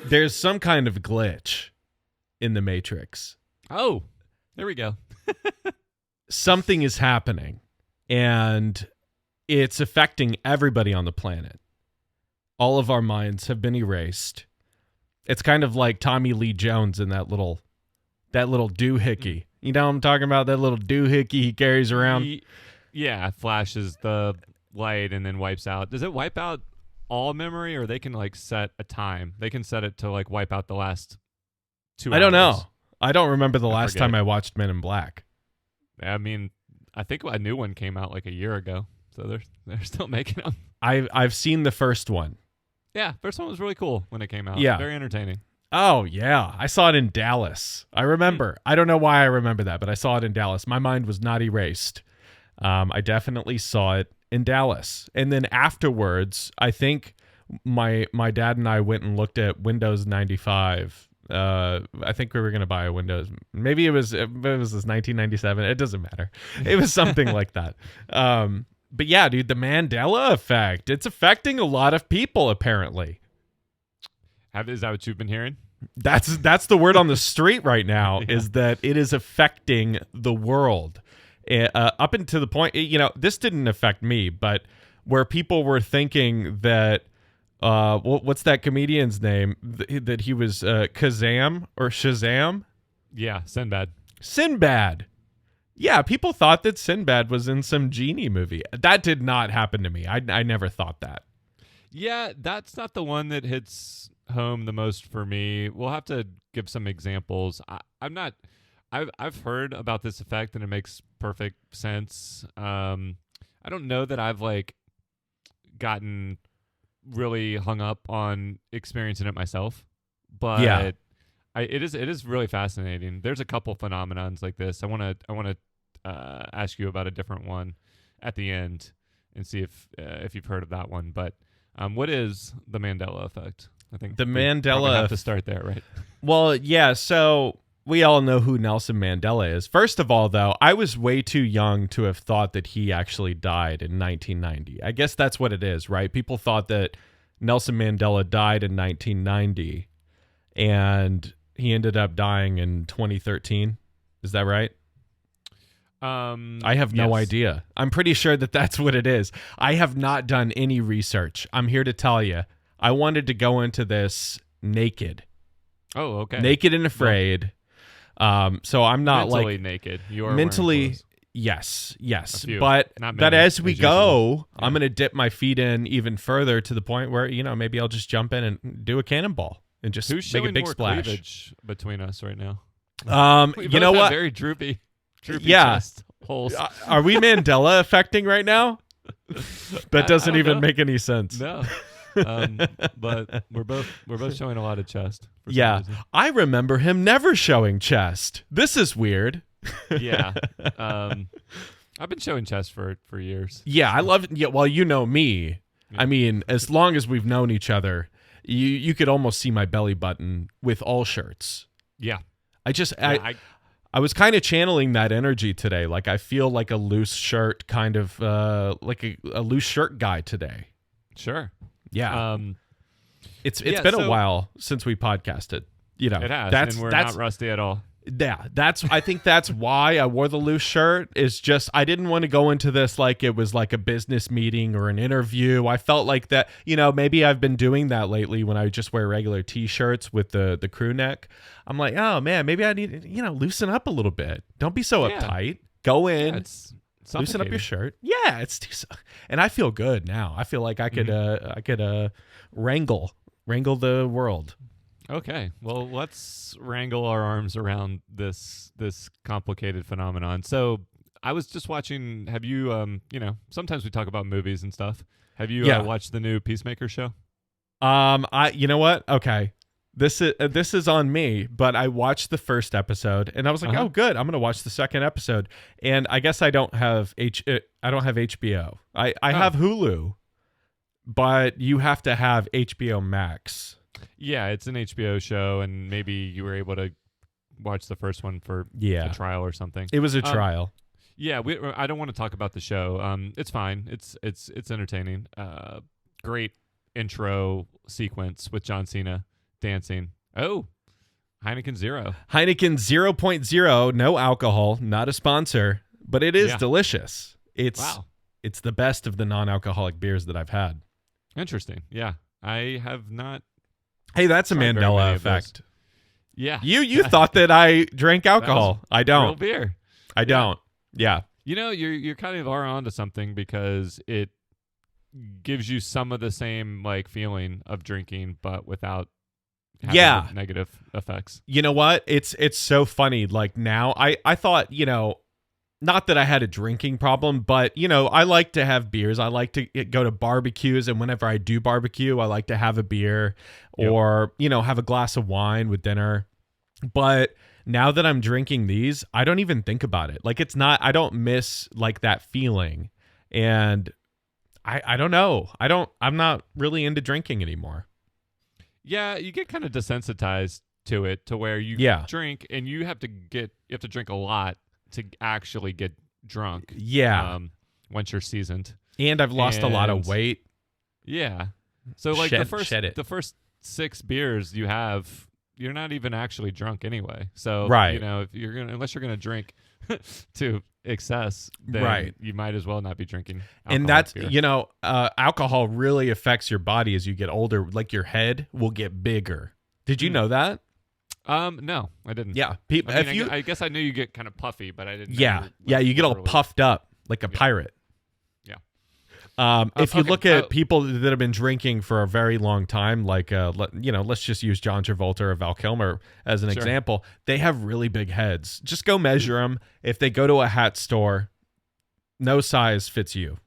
There's some kind of glitch in the Matrix. Oh, there we go. Something is happening, and it's affecting everybody on the planet. All of our minds have been erased. It's kind of like Tommy Lee Jones in that little doohickey. You know what I'm talking about? That little doohickey he carries around. Yeah, flashes the light and then wipes out. Does it wipe out all memory, or they can like set a time? They can set it to like wipe out the last 2 hours. I don't know. I don't remember the last time I watched Men in Black. I mean, I think a new one came out like a year ago, so they're still making them. I've seen the first one. Yeah, first one was really cool when it came out. Yeah. Very entertaining. Oh, yeah. I saw it in Dallas. I remember. I don't know why I remember that, but I saw it in Dallas. My mind was not erased. I definitely saw it in Dallas. And then afterwards, I think my dad and I went and looked at Windows 95. I think we were going to buy a Windows. Maybe it was this 1997. It doesn't matter. It was something like that. But yeah, dude, the Mandela Effect. It's affecting a lot of people, apparently. Is that what you've been hearing? That's the word on the street right now, is that it is affecting the world. Up until the point, this didn't affect me, but where people were thinking that, what's that comedian's name? That he was Kazam or Shazam? Yeah, Sinbad. Sinbad. Yeah, people thought that Sinbad was in some genie movie. That did not happen to me. I never thought that. Yeah, that's not the one that hits home the most for me. We'll have to give some examples. I've heard about this effect, and it makes perfect sense. I don't know that I've gotten really hung up on experiencing it myself, but yeah. It is really fascinating. There's a couple phenomenons like this. I want to ask you about a different one at the end and see if you've heard of that one. But what is the Mandela Effect? I think the Mandela have to start there, right? Well, yeah. So we all know who Nelson Mandela is. First of all, though, I was way too young to have thought that he actually died in 1990. I guess that's what it is, right? People thought that Nelson Mandela died in 1990, and he ended up dying in 2013. Is that right? I have no idea. I'm pretty sure that that's what it is. I have not done any research. I'm here to tell you. I wanted to go into this naked. Oh, okay. Naked and afraid. So I'm not mentally naked. You are mentally. Yes. But many, as we go, yeah. I'm going to dip my feet in even further to the point where, maybe I'll just jump in and do a cannonball and just make a big more splash. Cleavage between us right now? You know what? Very droopy chest holes. Are we Mandela affecting right now? That doesn't even make any sense. No. But we're both showing a lot of chest. Yeah. I remember him never showing chest. This is weird. Yeah. I've been showing chest for years. Yeah, I love it. Yeah, well, you know me. Yeah. I mean, as long as we've known each other, you could almost see my belly button with all shirts. Yeah. I was kind of channeling that energy today. Like, I feel like a loose shirt, kind of like a loose shirt guy today. Sure. Yeah. It's been a while since we podcasted. It has, and we're not rusty at all. Yeah, I think that's why I wore the loose shirt, is just I didn't want to go into this like it was like a business meeting or an interview. I felt like that, maybe I've been doing that lately when I just wear regular t-shirts with the crew neck. I'm like, oh man, maybe I need to, loosen up a little bit. Don't be so uptight. Go in, loosen up your shirt. Yeah, and I feel good now. I feel like I could wrangle the world. Okay, well, let's wrangle our arms around this complicated phenomenon. So I was just watching. Have you, sometimes we talk about movies and stuff. Have you watched the new Peacemaker show? You know what? Okay, this is on me. But I watched the first episode, and I was like, oh, good. I'm gonna watch the second episode. And I guess I don't have HBO. I have Hulu, but you have to have HBO Max. Yeah, it's an HBO show, and maybe you were able to watch the first one for a trial or something. It was a trial. Yeah, I don't want to talk about the show. It's fine. It's entertaining. Great intro sequence with John Cena dancing. Oh, Heineken Zero. Heineken 0.0, no alcohol, not a sponsor, but it is delicious. It's the best of the non-alcoholic beers that I've had. Interesting. Yeah. I have not. Hey, that's a Mandela effect. Yeah. You thought that I drank alcohol. I don't. Real beer. I don't. Yeah. You know, you're kind of are onto something because it gives you some of the same like feeling of drinking, but without having the negative effects. You know what? It's so funny. Like now, I thought, not that I had a drinking problem, but I like to have beers. I like to go to barbecues, and whenever I do barbecue, I like to have a beer or have a glass of wine with dinner. But now that I'm drinking these, I don't even think about it. Like I don't miss like that feeling. And I don't know. I'm not really into drinking anymore. Yeah, you get kind of desensitized to it to where you drink and you have to drink a lot to actually get drunk. Yeah. Once you're seasoned. And I've lost a lot of weight. Yeah. So like the first 6 beers you have, you're not even actually drunk anyway. So if unless you're gonna drink to excess, then you might as well not be drinking alcohol. And that's beer. Alcohol really affects your body as you get older. Like your head will get bigger. Did you know that? No, I didn't. Yeah, I guess I knew you get kind of puffy, but I didn't. Yeah, you get all puffed up like a pirate. Yeah. If you look at people that have been drinking for a very long time, like let's just use John Travolta or Val Kilmer as an example. They have really big heads. Just go measure them. If they go to a hat store, no size fits you.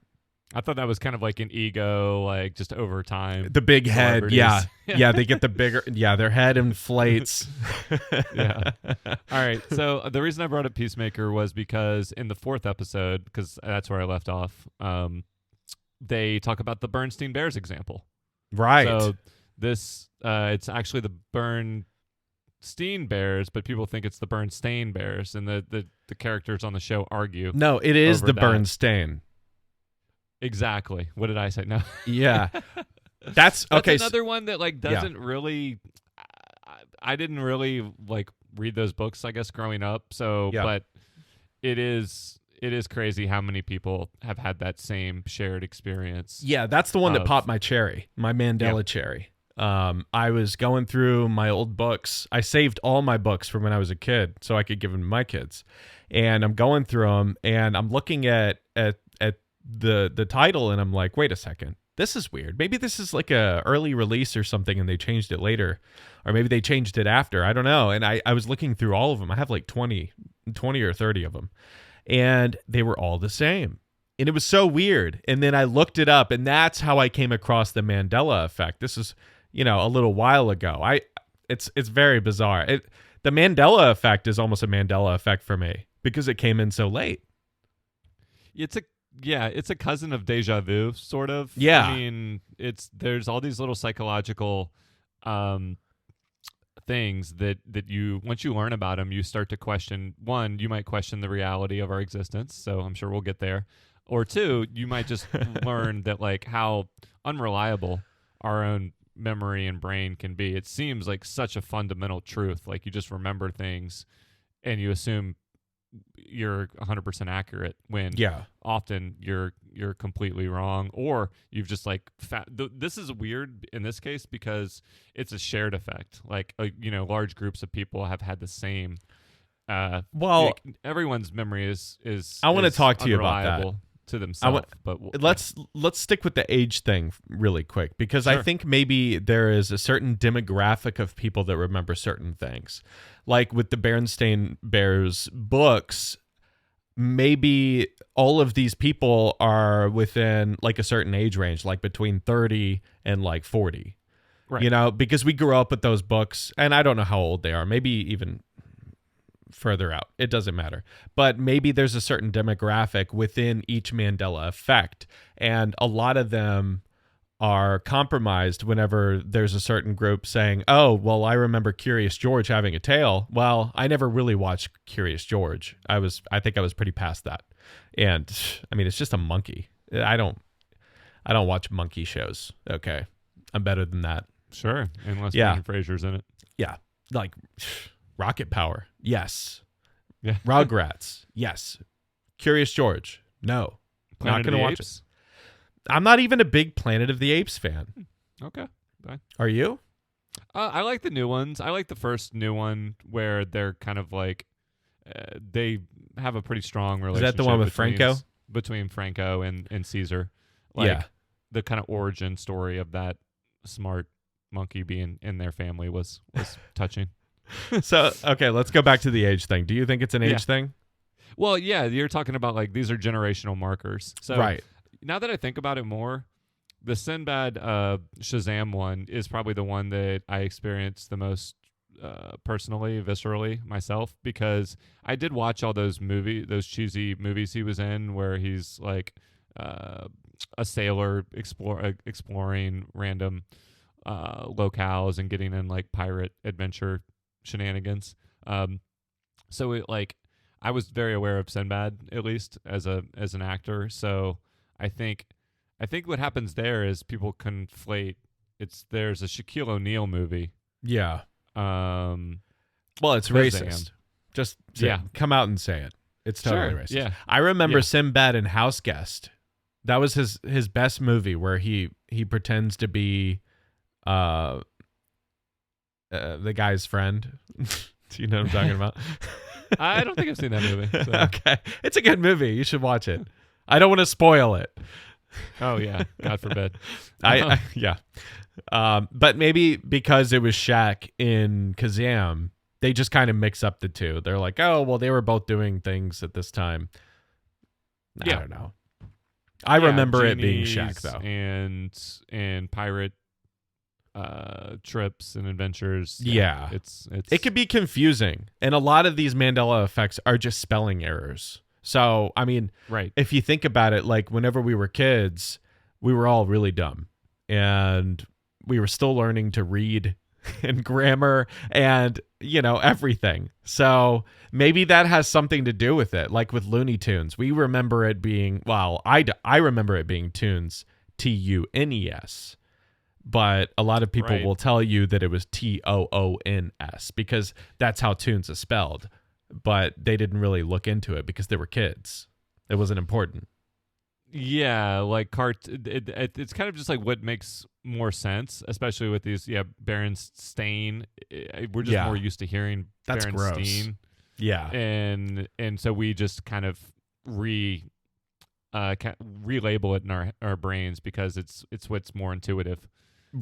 I thought that was kind of like an ego, like just over time. The big head, yeah. They get the bigger, their head inflates. Yeah. All right. So the reason I brought up Peacemaker was because in the 4th episode, because that's where I left off, they talk about the Bernstein Bears example. Right. So this, it's actually the Bernstein Bears, but people think it's the Berenstain Bears, and the characters on the show argue. No, it is the Bernstein. Exactly. What did I say? No. Yeah. That's okay. Another one that like doesn't really. I didn't really like read those books, I guess, growing up. So, but it is crazy how many people have had that same shared experience. Yeah, that's the one that popped my cherry, my Mandela cherry. I was going through my old books. I saved all my books from when I was a kid so I could give them to my kids. And I'm going through them, and I'm looking at the title, and I'm like, wait a second, this is weird. Maybe this is like a early release or something, and they changed it later, or maybe they changed it after. I don't know. And I was looking through all of them. I have like 20 or 30 of them, and they were all the same. And it was so weird. And then I looked it up, and that's how I came across the Mandela Effect. This is, a little while ago. It's very bizarre. The Mandela Effect is almost a Mandela Effect for me because it came in so late. It's a cousin of deja vu, sort of. Yeah. I mean, there's all these little psychological things that you, once you learn about them, you start to question. One, you might question the reality of our existence, so I'm sure we'll get there. Or two, you might just learn that like how unreliable our own memory and brain can be. It seems like such a fundamental truth. Like you just remember things and you assume you're 100% accurate when often you're completely wrong, or you've just like this is weird in this case because it's a shared effect. Like large groups of people have had the same everyone's memory is I want to talk to you about that to themselves. But let's stick with the age thing really quick, because I think maybe there is a certain demographic of people that remember certain things. Like with the Berenstain Bears books, maybe all of these people are within like a certain age range, like between 30 and like 40. Right. Because we grew up with those books, and I don't know how old they are, maybe even further out. It doesn't matter. But maybe there's a certain demographic within each Mandela Effect, and a lot of them are compromised whenever there's a certain group saying, oh, well, I remember Curious George having a tail. Well, I never really watched Curious George. I think I was pretty past that. And I mean, it's just a monkey. I don't watch monkey shows. Okay. I'm better than that. Sure, unless Yeah. Brendan Fraser's in it. Yeah, like Rocket Power. Yes. Yeah. Rugrats. Yes. Curious George. No. Planet Not of going to the watch Apes? it. I'm not even a big Planet of the Apes fan. Okay. Fine. Are you? I like the new ones. I like the first new one where they're kind of like they have a pretty strong relationship. Is that the one with Franco? Between Franco and Caesar. Like, Yeah. the kind of origin story of that smart monkey being in their family was touching. So, okay, let's go back to the age thing. Do you think it's an age Yeah. thing? Well, yeah, you're talking about like these are generational markers. So Right. now that I think about it more, the Sinbad Shazam one is probably the one that I experienced the most personally, viscerally myself, because I did watch all those cheesy movies he was in where he's like a sailor exploring random locales and getting in like pirate adventure shenanigans. So it like I was very aware of Sinbad, at least as an actor. So I think what happens there is people conflate. There's a Shaquille O'Neal movie. Yeah. Um, Well, it's Shazam. racist. Just Yeah. come out and say it. It's totally Sure, racist. yeah. I remember Yeah. Sinbad in House Guest. That was his best movie where he pretends to be the guy's friend. Do you know what I'm talking about? I don't think I've seen that movie. So. Okay. It's a good movie. You should watch it. I don't want to spoil it. Oh yeah, God forbid. Yeah. But maybe because it was Shaq in Kazam, they just kind of mix up the two. They're like, oh, well, they were both doing things at this time. I Yeah. don't know. I remember it being genies Shaq, though. and pirate trips and adventures. Yeah. It It could be confusing. And a lot of these Mandela effects are just spelling errors. So, I mean, right. if you think about it, like whenever we were kids, we were all really dumb. And we were still learning to read and grammar and, everything. So maybe that has something to do with it. Like with Looney Tunes, we remember it being, I remember it being Tunes, Tunes. But a lot of people Right. will tell you that it was Toons because that's how Tunes is spelled. But they didn't really look into it because they were kids. It wasn't important. Yeah, like it's kind of just like what makes more sense, especially with these. Yeah, Berenstain. We're just more used to hearing That's gross. Berenstain. Yeah. And so we just kind of relabel it in our brains because it's what's more intuitive to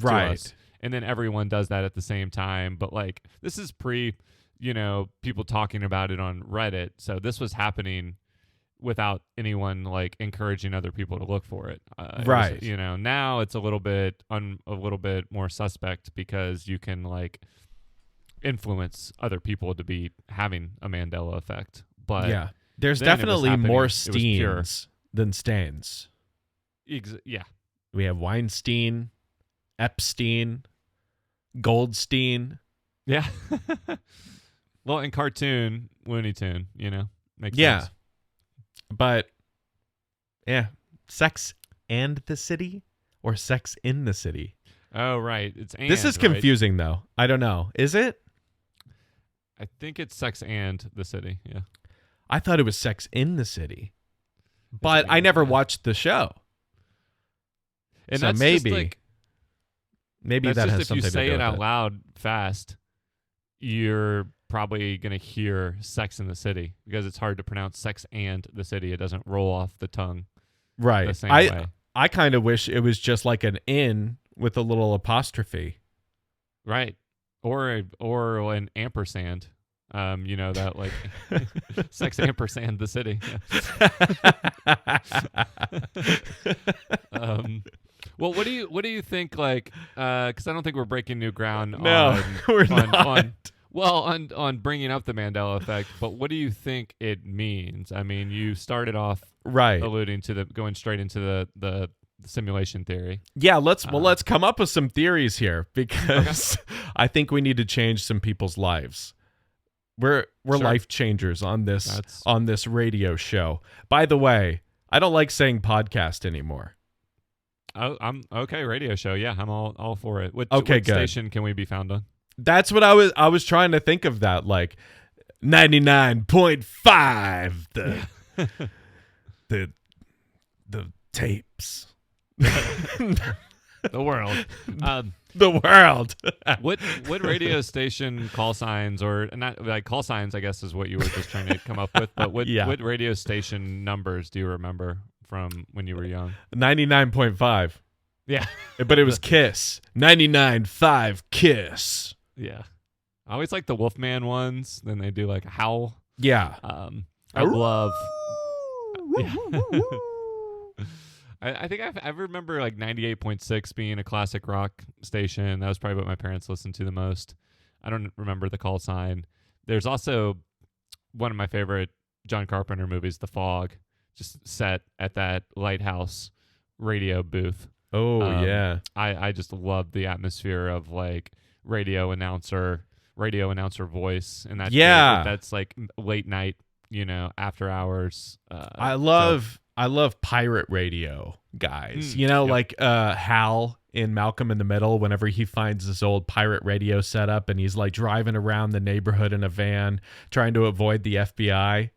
Right. us. And then everyone does that at the same time. But like this is people talking about it on Reddit. So this was happening without anyone like encouraging other people to look for it. Right. Now it's a little bit more suspect because you can like influence other people to be having a Mandela effect. But yeah. There's then it was definitely happening, more it was pure. Steens than Stains. Yeah. We have Weinstein, Epstein, Goldstein. Yeah. Well, in cartoon, Looney Tune, makes Yeah. sense. But, yeah. Sex and the City or Sex in the City? Oh, right. It's This is right? confusing, though. I don't know. Is it? I think it's Sex and the City. Yeah. I thought it was Sex in the City. But I and, never yeah. watched the show. And So that's maybe, just like, maybe that's that just has if something you to do say with it out it. loud fast, you're probably going to hear Sex in the City because it's hard to pronounce Sex and the City. It doesn't roll off the tongue Right. the same way. I kind of wish it was just like an in with a little apostrophe. Right. Or an ampersand. That like Sex ampersand the City. Yeah. Well, what do you think? Like, because I don't think we're breaking new ground. No, we're not. On bringing up the Mandela effect, but what do you think it means? I mean, you started off Right. alluding to going straight into the simulation theory. Yeah, let's come up with some theories here because I think we need to change some people's lives. We're Sure. life changers on this radio show. By the way, I don't like saying podcast anymore. Oh, I'm okay. Radio show. Yeah, I'm all for it. What Okay, good. station can we be found on? That's what I was trying to think of, that like 99.5 the tapes. The world. The world. What radio station call signs, or not like call signs, I guess is what you were just trying to come up with, but what radio station numbers do you remember from when you were young? 99.5. Yeah. But it was Kiss. 99.5 Kiss. Yeah. I always like the Wolfman ones. Then they do like a howl. Yeah. I love. Yeah. I think I remember like 98.6 being a classic rock station. That was probably what my parents listened to the most. I don't remember the call sign. There's also one of my favorite John Carpenter movies, The Fog, just set at that lighthouse radio booth. Oh, yeah. I just love the atmosphere of like radio announcer voice, and that's like late night, after hours. I love pirate radio guys. Like Hal in Malcolm in the Middle, whenever he finds this old pirate radio setup and he's like driving around the neighborhood in a van trying to avoid the FBI.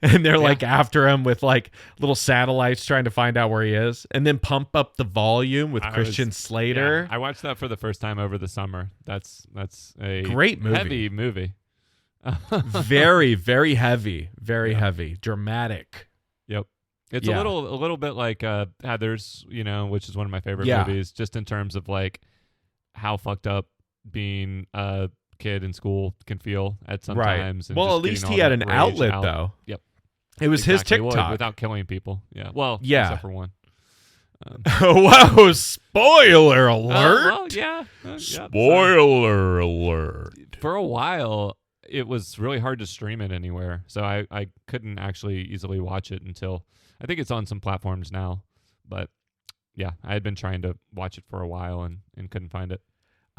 And they're like after him with like little satellites trying to find out where he is, and then Pump Up the Volume with Christian Slater. Yeah, I watched that for the first time over the summer. That's a great movie. Heavy movie. Very, very heavy. Very heavy. Dramatic. Yep. It's a little bit like Heathers, which is one of my favorite movies, just in terms of like how fucked up being a kid in school can feel at some times. And well, at least he had an outlet though. Yep. It was his TikTok. Well, without killing people. Yeah. Well, except for one. Whoa, spoiler alert. Spoiler alert. For a while, it was really hard to stream it anywhere. So I couldn't actually easily watch it until, I think it's on some platforms now. But yeah, I had been trying to watch it for a while and couldn't find it.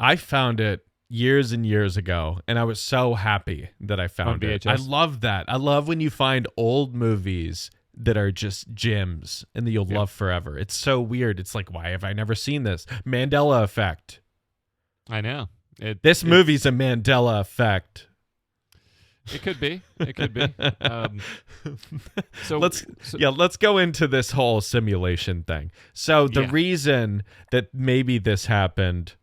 I found it years and years ago, and I was so happy that I found it. I love that. I love when you find old movies that are just gems and that you'll love forever. It's so weird. It's like, why have I never seen this? Mandela Effect. I know. This movie's a Mandela Effect. It could be. It could be. Let's go into this whole simulation thing. So the reason that maybe this happened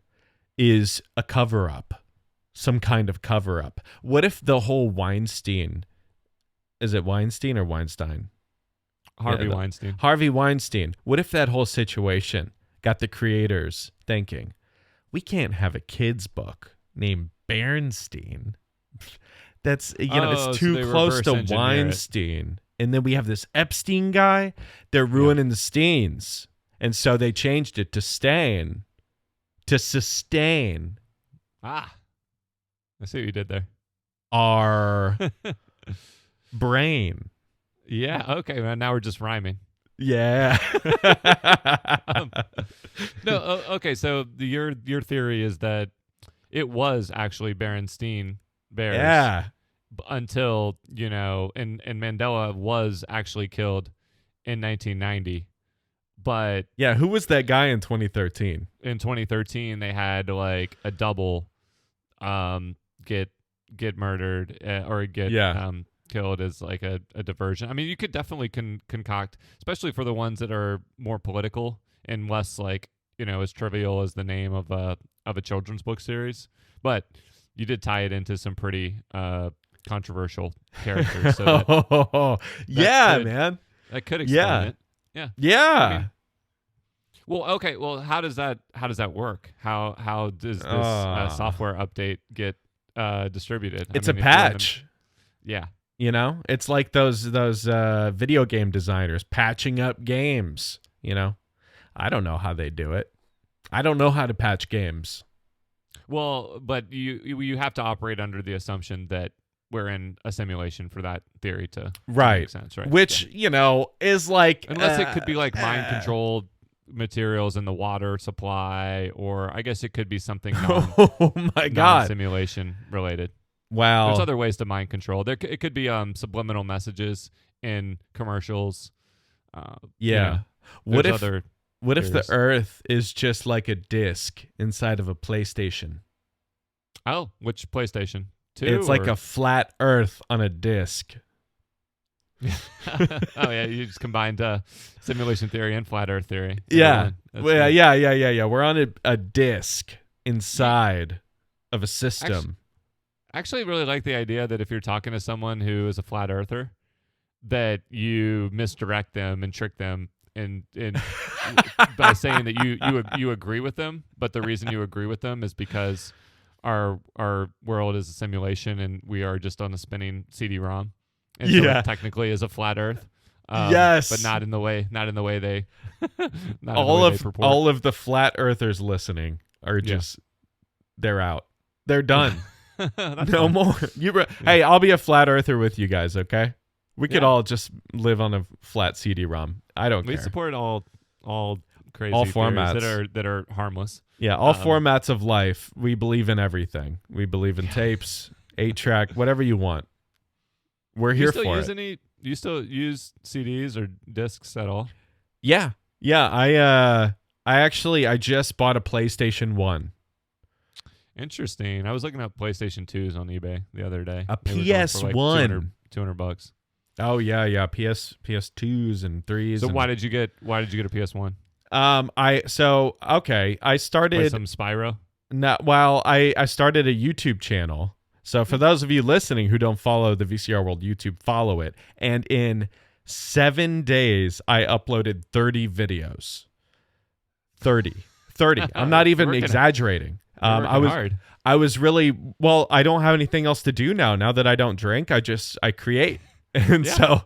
is a cover-up, some kind of cover-up. What if the whole Weinstein, is it Weinstein or Weinstein? Weinstein. Harvey Weinstein. What if that whole situation got the creators thinking, we can't have a kid's book named Bernstein. That's, it's too close to Weinstein. And then we have this Epstein guy. They're ruining the Steins. And so they changed it to Stain. To sustain. I see what you did there. Our brain. Yeah, okay, man. Now we're just rhyming. Yeah. Okay, so your theory is that it was actually Berenstain Bears. Yeah. Until, and Mandela was actually killed in 1990. But yeah, who was that guy in 2013? In 2013, they had like a double get murdered or get killed as like a diversion. I mean, you could definitely concoct, especially for the ones that are more political and less like, as trivial as the name of a children's book series. But you did tie it into some pretty controversial characters. So man. That could explain it. Yeah. Yeah. I mean, well, okay. Well, how does that work? How does this software update get distributed? It's a patch. Yeah. It's like those video game designers patching up games. I don't know how they do it. I don't know how to patch games. Well, but you have to operate under the assumption that we're in a simulation for that theory to make sense, right? Which is like, unless it could be like mind controlled materials in the water supply, or I guess it could be something non-simulation related. Wow. There's other ways to mind control. It could be subliminal messages in commercials. What if What if the Curious. Earth is just like a disc inside of a PlayStation? Oh, which PlayStation? 2 It's like or? a flat Earth on a disc. Oh yeah, you just combined simulation theory and flat Earth theory. Yeah. That's Well, good. yeah. We're on a disc inside of a system. I actually really like the idea that if you're talking to someone who is a flat earther, that you misdirect them and trick them and by saying that you agree with them, but the reason you agree with them is because our world is a simulation and we are just on a spinning CD-ROM, and so Yeah. it technically is a flat Earth. Yes. But not in the way they not all in the way of they purport. all of the flat earthers listening are just they're out. They're done. That's No fine. more. Hey, I'll be a flat earther with you guys, okay? We could Yeah. all just live on a flat CD-ROM. I don't We care. support all crazy All theories formats. that are harmless. Yeah, all Um, formats of life. We believe in everything. We believe in tapes, 8-track, whatever you want. We're Do here you still for use it. you still use CDs or discs at all? Yeah. I just bought a PlayStation 1. Interesting. I was looking up PlayStation 2s on eBay the other day. A They were going for PS1. $200. Oh yeah. PS2s and 3s. So and, why did you get a PS1? I Play started some Spyro? I started a YouTube channel. So for those of you listening who don't follow the VCRworld YouTube, follow it. And in 7 days, I uploaded 30 videos. 30. I'm not even Working- exaggerating. You're working hard. I was really, well, I don't have anything else to do now. Now that I don't drink, I create. And so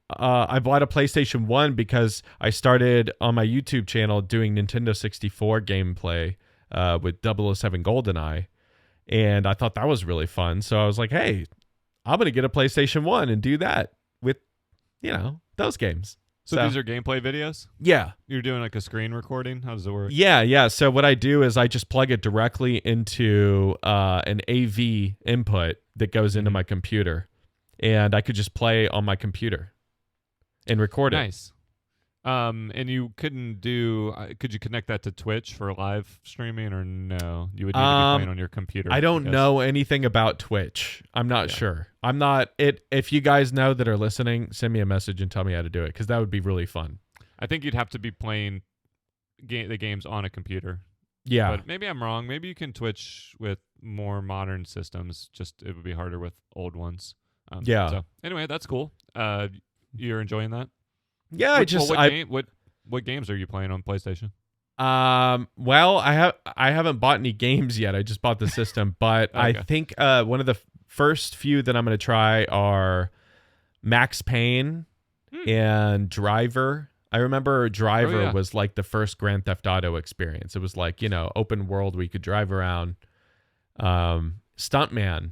I bought a PlayStation 1 because I started on my YouTube channel doing Nintendo 64 gameplay with 007 GoldenEye. And I thought that was really fun. So I was like, hey, I'm going to get a PlayStation 1 and do that with, those games. So these are gameplay videos? Yeah. You're doing like a screen recording? How does it work? Yeah. So what I do is I just plug it directly into an AV input that goes into my computer. And I could just play on my computer and record it. Nice. And you couldn't do? Could you connect that to Twitch for live streaming, or no? You would need to be playing on your computer. I don't guess. know anything about Twitch. I'm not sure. I'm not it. If you guys know that are listening, send me a message and tell me how to do it because that would be really fun. I think you'd have to be playing the games on a computer. Yeah. But maybe I'm wrong. Maybe you can Twitch with more modern systems. Just it would be harder with old ones. Yeah. So anyway, that's cool. You're enjoying that? Yeah. What games are you playing on PlayStation? Well, I haven't bought any games yet. I just bought the system, but I Okay. think one of the first few that I'm going to try are Max Payne and Driver. I remember Driver was like the first Grand Theft Auto experience. It was like, open world where you could drive around. Stuntman.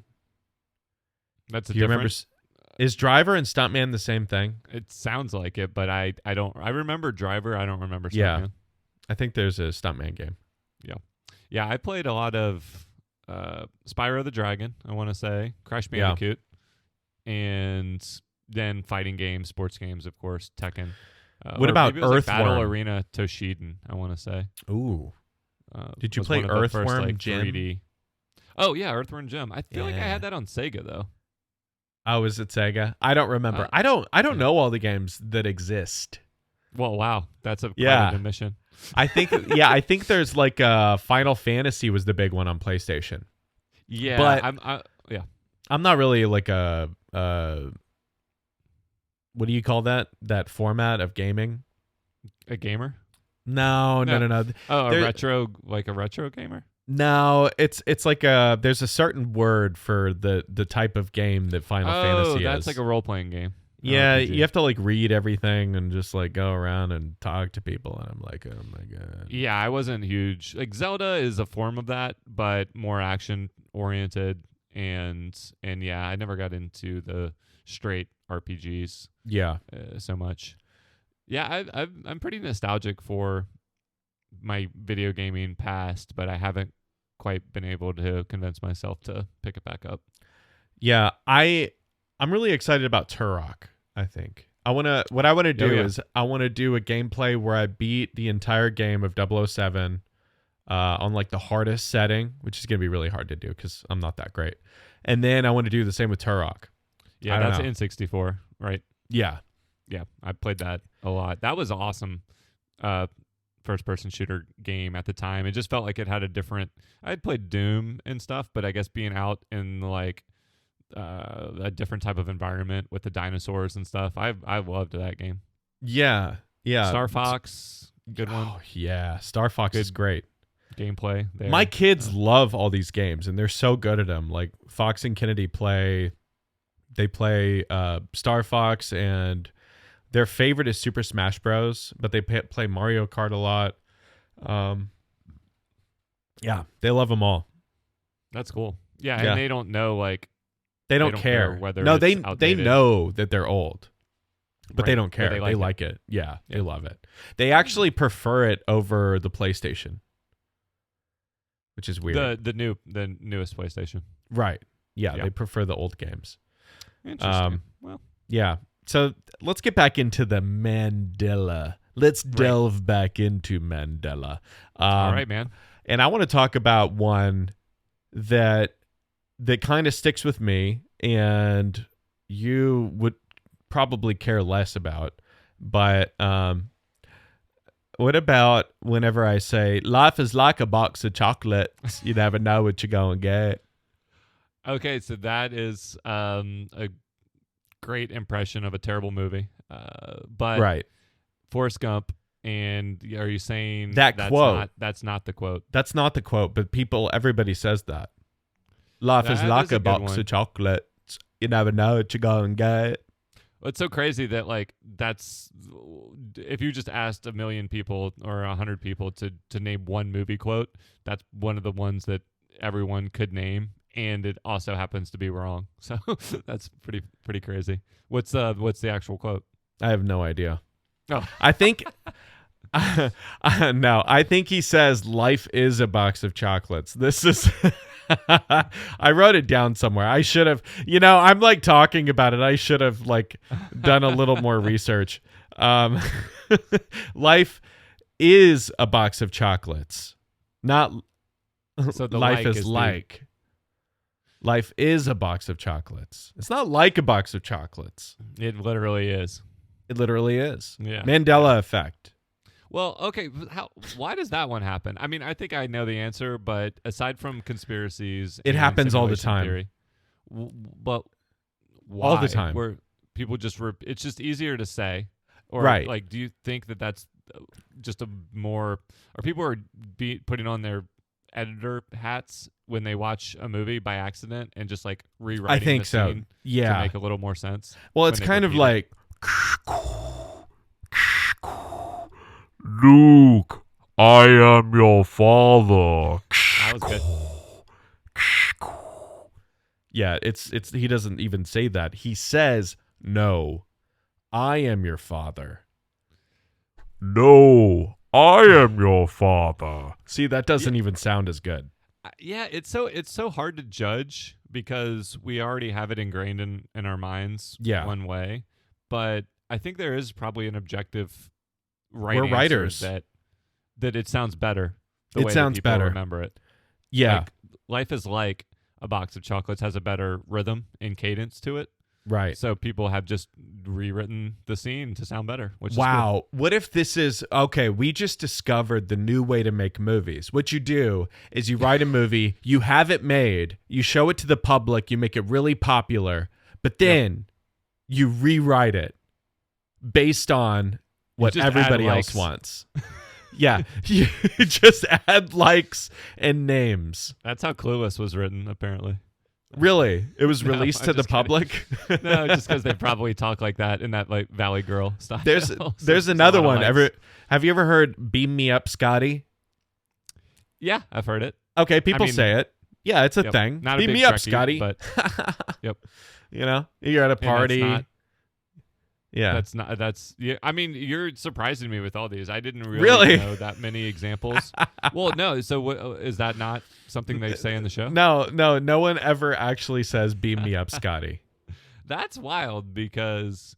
That's a Do you remember? different. Is Driver and Stuntman the same thing? It sounds like it, but I don't. I remember Driver. I don't remember Stuntman. Yeah. I think there's a Stuntman game. Yeah, I played a lot of Spyro the Dragon, I want to say, Crash Bandicoot, and then fighting games, sports games, of course, Tekken. What or about maybe it was like Battle Earthworm? Arena Toshiden, I want to say. Ooh. Did you was play one of the first, Earthworm like, Jim? 3D. Oh, yeah, Earthworm Jim. I feel like I Yeah. had that on Sega, though. Oh, is it Sega? I don't remember. I don't know all the games that exist. Well, wow. That's quite Yeah. an admission. I think there's like Final Fantasy was the big one on PlayStation. Yeah, But- yeah. I'm not really like a what do you call that format of gaming? A gamer? No. Oh, There- a retro gamer? No, it's like there's a certain word for the type of game that Final Fantasy is. That's like a role-playing game. Yeah, RPG. you have to like read everything and just like go around and talk to people, and I'm like, oh my god. Yeah, I wasn't huge. Like Zelda is a form of that, but more action oriented, and yeah, I never got into the straight RPGs Yeah. so much. Yeah, I'm pretty nostalgic for my video gaming past, but I haven't quite been able to convince myself to pick it back up. Yeah, I'm really excited about Turok, I think. What I want to do yeah. is I want to do a gameplay where I beat the entire game of 007 on like the hardest setting, which is going to be really hard to do because I'm not that great. And then I want to do the same with Turok. Yeah, that's N64, right? Yeah. Yeah, I played that a lot. That was awesome. First-person shooter game at the time. It just felt like it had a different. I had played Doom and stuff, but I guess being out in like a different type of environment with the dinosaurs and stuff, I loved that game. Yeah. Star Fox, good one. Oh yeah, Star Fox is great. Gameplay there. My kids love all these games, and they're so good at them. Like Fox and Kennedy play Star Fox, and their favorite is Super Smash Bros. But they play Mario Kart a lot. Yeah, they love them all. That's cool. Yeah, and they don't know like they don't care whether they outdated. know that they're old, but they don't care. They like it. Yeah, they love it. They actually prefer it over the PlayStation, which is weird. The newest PlayStation. Right. Yeah, they prefer the old games. Interesting. Well, yeah. So let's get back into the Mandela. Let's delve back into Mandela. All right, man. And I want to talk about one that kind of sticks with me, and you would probably care less about. But what about whenever I say, life is like a box of chocolates, you never know what you're going to get? Okay, so that is a great impression of a terrible movie. But right. Forrest Gump, and are you saying that quote? That's not the quote. That's not the quote, but everybody says that. Life is like a box of chocolates. You never know what you're going to get. Well, it's so crazy that like that's if you just asked 1 million people or 100 people to name one movie quote, that's one of the ones that everyone could name, and it also happens to be wrong. So that's pretty crazy. What's the actual quote? I have no idea. Oh, I think no. I think he says life is a box of chocolates. This is. I wrote it down somewhere. I should have. I'm like talking about it. I should have like done a little more research. Life is a box of chocolates. Not. So the life is like. Life is a box of chocolates. It's not like a box of chocolates. It literally is. It literally is. Yeah. Mandela Effect. Well, okay. Why does that one happen? I mean, I think I know the answer, but aside from conspiracies, it happens all the time. Theory, but why? All the time. Where people just it's just easier to say, or right? Like, do you think that that's just a more, or people are putting on their editor hats when they watch a movie by accident and just like rewriting? I think the so. scene Yeah, to make a little more sense. Well, it's kind of like. Luke, I am your father. That was good. Yeah, it's he doesn't even say that. He says, "No, I am your father." No, I am your father. See, that doesn't even sound as good. Yeah, it's so hard to judge because we already have it ingrained in our minds one way. But I think there is probably an objective We're writers. that it sounds better. The way sounds that people better. Remember it. Yeah. Like, life is like a box of chocolates has a better rhythm and cadence to it. Right. So people have just rewritten the scene to sound better, which is wow. What if this is okay? We just discovered the new way to make movies. What you do is you write a movie, you have it made, you show it to the public, you make it really popular, but then you rewrite it based on what everybody else wants. Yeah. You just add likes and names. That's how Clueless was written, apparently. Really? It was released to the public? No, just because they probably talk like that in that like Valley Girl style. There's another one. Have you ever heard "Beam Me Up, Scotty"? Yeah, I've heard it. Okay, people say it. Yeah, it's a thing. Not Beam a big me up, Trekkie, Scotty. But yep. You're at a party. Yeah. I mean, you're surprising me with all these. I didn't really know that many examples. Well, no. So is that not something they say in the show? No one ever actually says "Beam me up, Scotty." That's wild because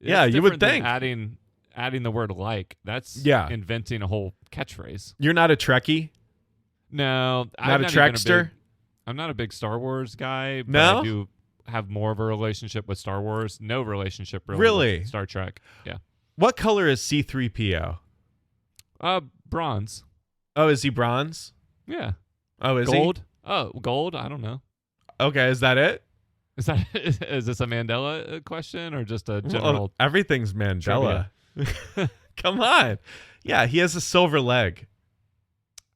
Yeah, you would different than think. adding the word like. That's Yeah. inventing a whole catchphrase. You're not a Trekkie? No, Not a Trekster? I'm not a big Star Wars guy, but No? I do have more of a relationship with Star Wars. No relationship Really? with Star Trek. Yeah. What color is C-3PO? Bronze. Oh, is he bronze? Yeah. Oh, is Gold? Oh, gold? I don't know. he? Okay, is that it? Is this a Mandela question or just a general? Well, everything's Mandela. Come on. Yeah, he has a silver leg.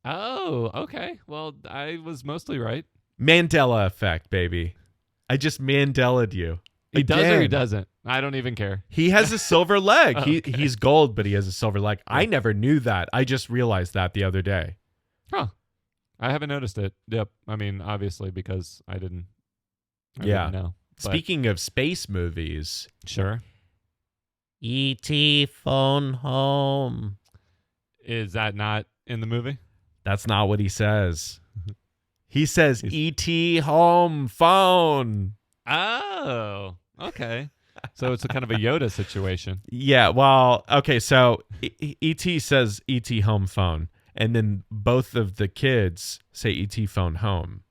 Oh, okay. Well, I was mostly right. Mandela effect, baby. I just Mandela'd you. He does or he Again. doesn't. I don't even care. He has a silver leg. Okay. He's gold, but he has a silver leg. I never knew that. I just realized that the other day. Huh. I haven't noticed it. Yep. I mean, obviously, because I didn't know. But Speaking of space movies, sure. E.T. phone home. Is that not in the movie? That's not what he says. He says E.T. home phone. Oh, okay. So it's a kind of a Yoda situation. Yeah, well, okay, so E.T. says E.T. home phone, and then both of the kids say E.T. phone home.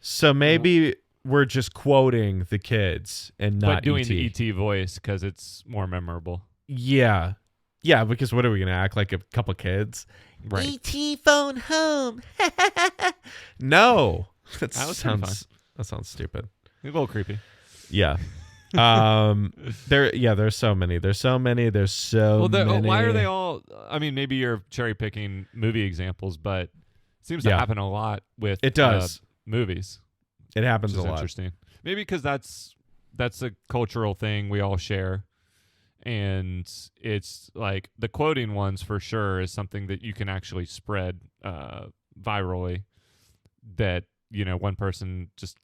So maybe we're just quoting the kids and not But doing E.T. the E.T. voice because it's more memorable. Yeah. Yeah, because what are we going to act like a couple kids? Right. E.T. phone home. No. That was pretty sounds stupid. A little creepy. Yeah. There's so many. There's so many. Why are they all? I mean, maybe you're cherry picking movie examples, but it seems to happen a lot with It does. Movies. It happens Which is a lot. interesting. Maybe because that's a cultural thing we all share, and it's like the quoting ones for sure is something that you can actually spread virally. That one person just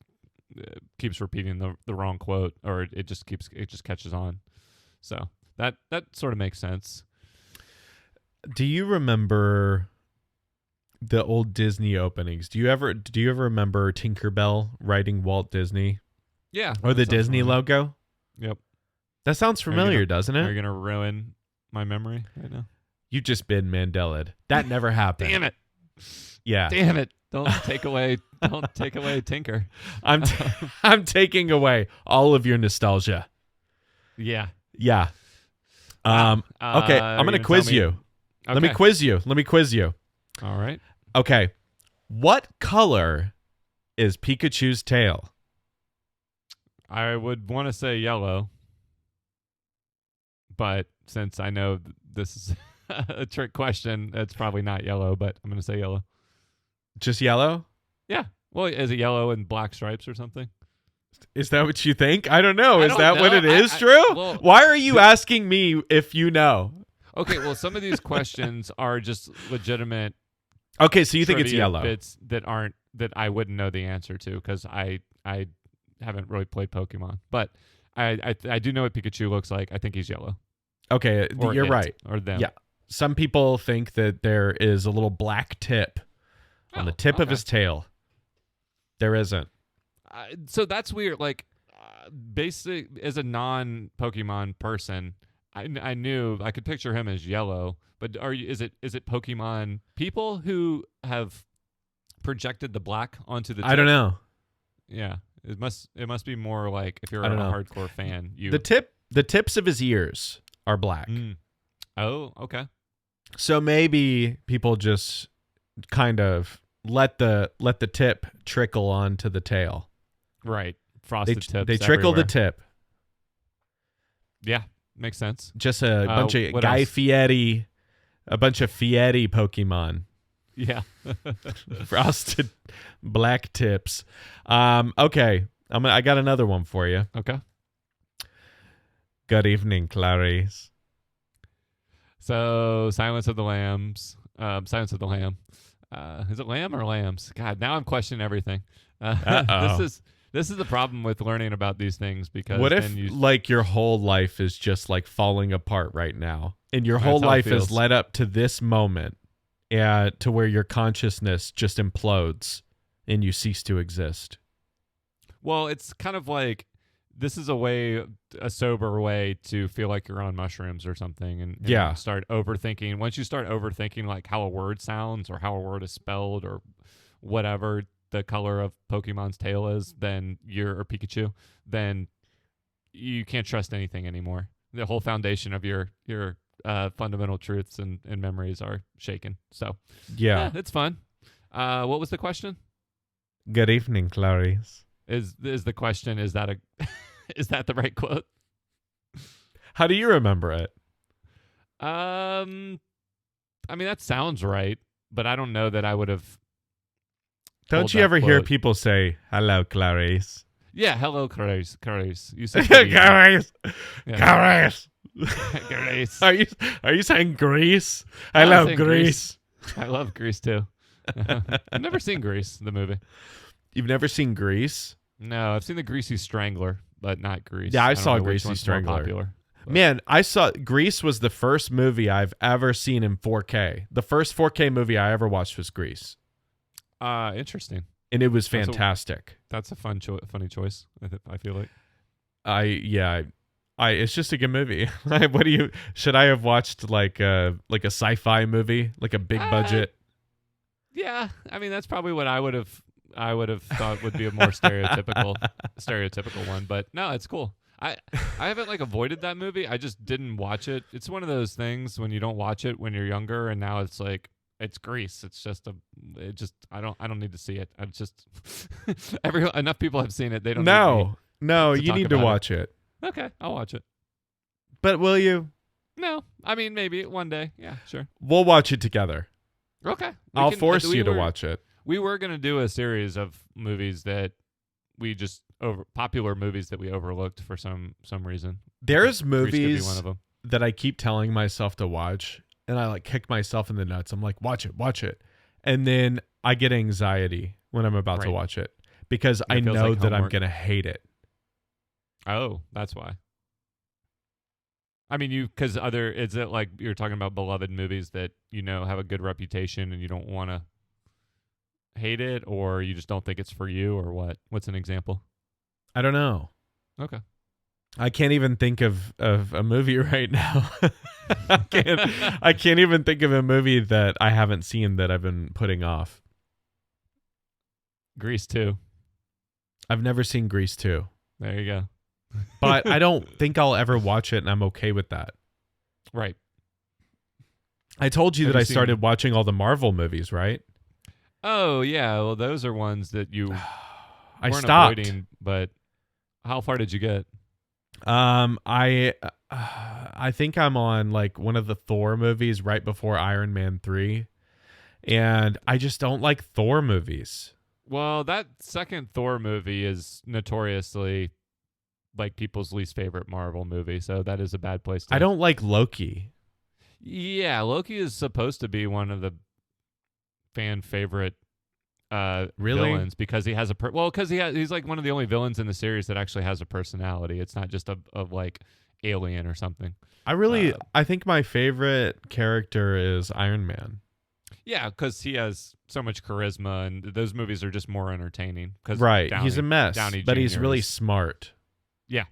keeps repeating the wrong quote, or it just catches on. So that sort of makes sense. Do you remember the old Disney openings? Do you ever remember Tinkerbell writing Walt Disney? Yeah. Or the Disney logo? Yep. That sounds familiar, doesn't Are you it? gonna ruin my memory right now? You've just been Mandela'd. That never happened. Damn it. Yeah. Damn it. Don't take away Tinker. I'm taking away all of your nostalgia. Yeah. Yeah. Okay, I'm going to quiz you. Okay. Let me quiz you. All right. Okay. What color is Pikachu's tail? I would want to say yellow, but since I know this is a trick question, it's probably not yellow, but I'm going to say yellow. Just yellow? Yeah. Well, is it yellow and black stripes or something? Is that what you think? I don't know. I Is don't that know. what it is, Drew? Well, why are you asking me if you know? Okay, well, some of these questions are just legitimate. Okay, so you think it's trivia yellow. bits that I wouldn't know the answer to because I haven't really played Pokemon, but I do know what Pikachu looks like. I think he's yellow. Okay, Or you're it, right. Or them. Yeah. Some people think that there is a little black tip on the tip of his tail. There isn't. So that's weird. Like, basic as a non-Pokemon person, I knew I could picture him as yellow. But is it Pokemon people who have projected the black onto the tip? I don't know. Yeah, it must be more like if you're I a don't know. hardcore fan. The tips of his ears are black. Oh, okay. So maybe people just kind of let the tip trickle onto the tail. Right. Frosted tips. They trickle everywhere. the tip. Yeah, makes sense. Just a bunch of what Guy else? Fieri, a bunch of Fieri Pokemon. Yeah. Frosted black tips. Okay. I got another one for you. Okay. Good evening, Clarice. So, Silence of the Lambs. Silence of the Lamb. Is it lamb or lambs? God, now I'm questioning everything. Uh-oh. This is the problem with learning about these things because What if then you, like your whole life is just like falling apart right now, and your whole That's how it life feels. is led up to this moment, to where your consciousness just implodes and you cease to exist? well, it's kind of like this is a sober way to feel like you're on mushrooms or something, and Yeah. start overthinking. Once you start overthinking like how a word sounds or how a word is spelled or whatever the color of Pokemon's tail is, then or Pikachu, then you can't trust anything anymore. The whole foundation of your fundamental truths and memories are shaken. So Yeah. it's fun. What was the question? Good evening, Clarice. Is the question, is that is that the right quote? How do you remember it? I mean, that sounds right, but I don't know that I would have. Don't you ever hear people say, hello, Clarice? Yeah, hello, Clarice. You said good evening. Clarice. Yeah. Clarice. Grace. Are you saying Greece? I I was love saying Greece. I love Grease too. I've never seen Grease, the movie. You've never seen Greece? No, I've seen the Greasy Strangler, but not Grease. Yeah, I don't saw know which Greasy one's more Strangler. popular. Man, I saw Grease was the first movie I've ever seen in 4K. The first 4K movie I ever watched was Grease. Interesting. And it was fantastic. That's a funny choice. I feel like. It's just a good movie. Should I have watched like a sci-fi movie, like a big budget? Yeah, I mean that's probably what I would have thought would be a more stereotypical one, but no, it's cool. I haven't like avoided that movie. I just didn't watch it. It's one of those things when you don't watch it when you're younger, and now it's like it's Grease. It's just I don't need to see it. I just enough people have seen it. They don't. No, to you talk need to about watch it. Okay, I'll watch it. But will you? No, I mean maybe one day. Yeah, sure. We'll watch it together. Okay, I'll force you to watch it. We were gonna do a series of movies that we just popular movies that we overlooked for some reason. There's Grease could be movies one of them. that I keep telling myself to watch, and I like kick myself in the nuts. I'm like, watch it, and then I get anxiety when I'm about to Right. watch it because I feels know like that I'm homework. gonna hate it. Oh, that's why. I mean, is it like you're talking about beloved movies that have a good reputation and you don't want to hate it, or you just don't think it's for you, or what? What's an example? I don't know. Okay. I can't even think of a movie right now. I can't even think of a movie that I haven't seen that I've been putting off. Grease 2. I've never seen Grease 2. There you go. But I don't think I'll ever watch it, and I'm okay with that. Right. I told you Have that you I started watching all the Marvel movies, right? Oh, yeah. Well, those are ones that you I weren't stopped. avoiding, but how far did you get? I think I'm on like one of the Thor movies right before Iron Man 3, and I just don't like Thor movies. Well, that second Thor movie is notoriously like people's least favorite Marvel movie, so that is a bad place to. I don't like Loki. Yeah, Loki is supposed to be one of the fan favorite Really? villains because he has he's like one of the only villains in the series that actually has a personality. It's not just a like alien or something. I think my favorite character is Iron Man. Yeah, because he has so much charisma, and those movies are just more entertaining. Right, he's a mess, but he's really is- smart. Yeah,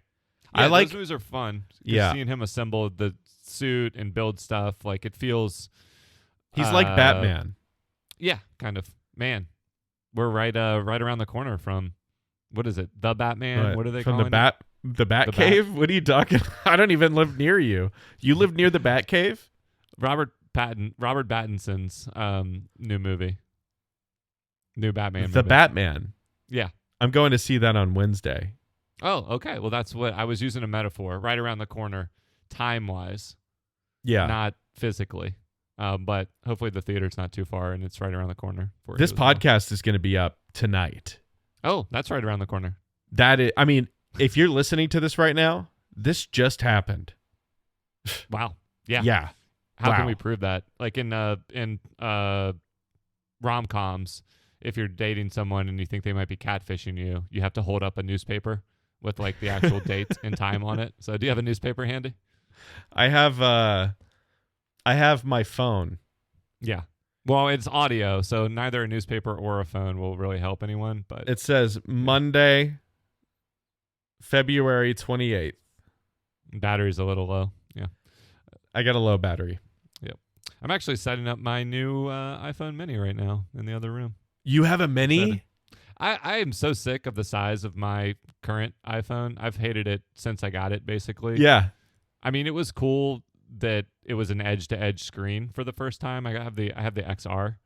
I like- those movies are fun. Yeah. Seeing him assemble the suit and build stuff, like it feels. He's like Batman. Yeah, kind of. Man, we're right around the corner from what is it? The Batman. What are they from calling the it? The Bat Cave? What are you talking? I don't even live near you. You live near the Bat Cave? Robert Pattinson's new movie. New Batman The movie. Batman. Yeah. I'm going to see that on Wednesday. Oh, okay. Well, that's what I was using a metaphor. Right around the corner, time-wise, Yeah. not physically. But hopefully the theater's not too far, and it's right around the corner for This you as well. podcast is going to be up tonight. Oh, that's right around the corner. I mean, if you're listening to this right now, this just happened. Wow. Yeah. Yeah. How Wow. can we prove that? Like in rom-coms, if you're dating someone and you think they might be catfishing you, you have to hold up a newspaper with like the actual date and time on it. So do you have a newspaper handy? I have my phone. Yeah. Well, it's audio, so neither a newspaper or a phone will really help anyone. But It says Monday, February 28th. Battery's a little low. Yeah. I got a low battery. Yep. I'm actually setting up my new iPhone mini right now in the other room. You have a mini? I am so sick of the size of my current iPhone. I've hated it since I got it, basically. Yeah. I mean, it was cool that it was an edge-to-edge screen for the first time. I have the XR,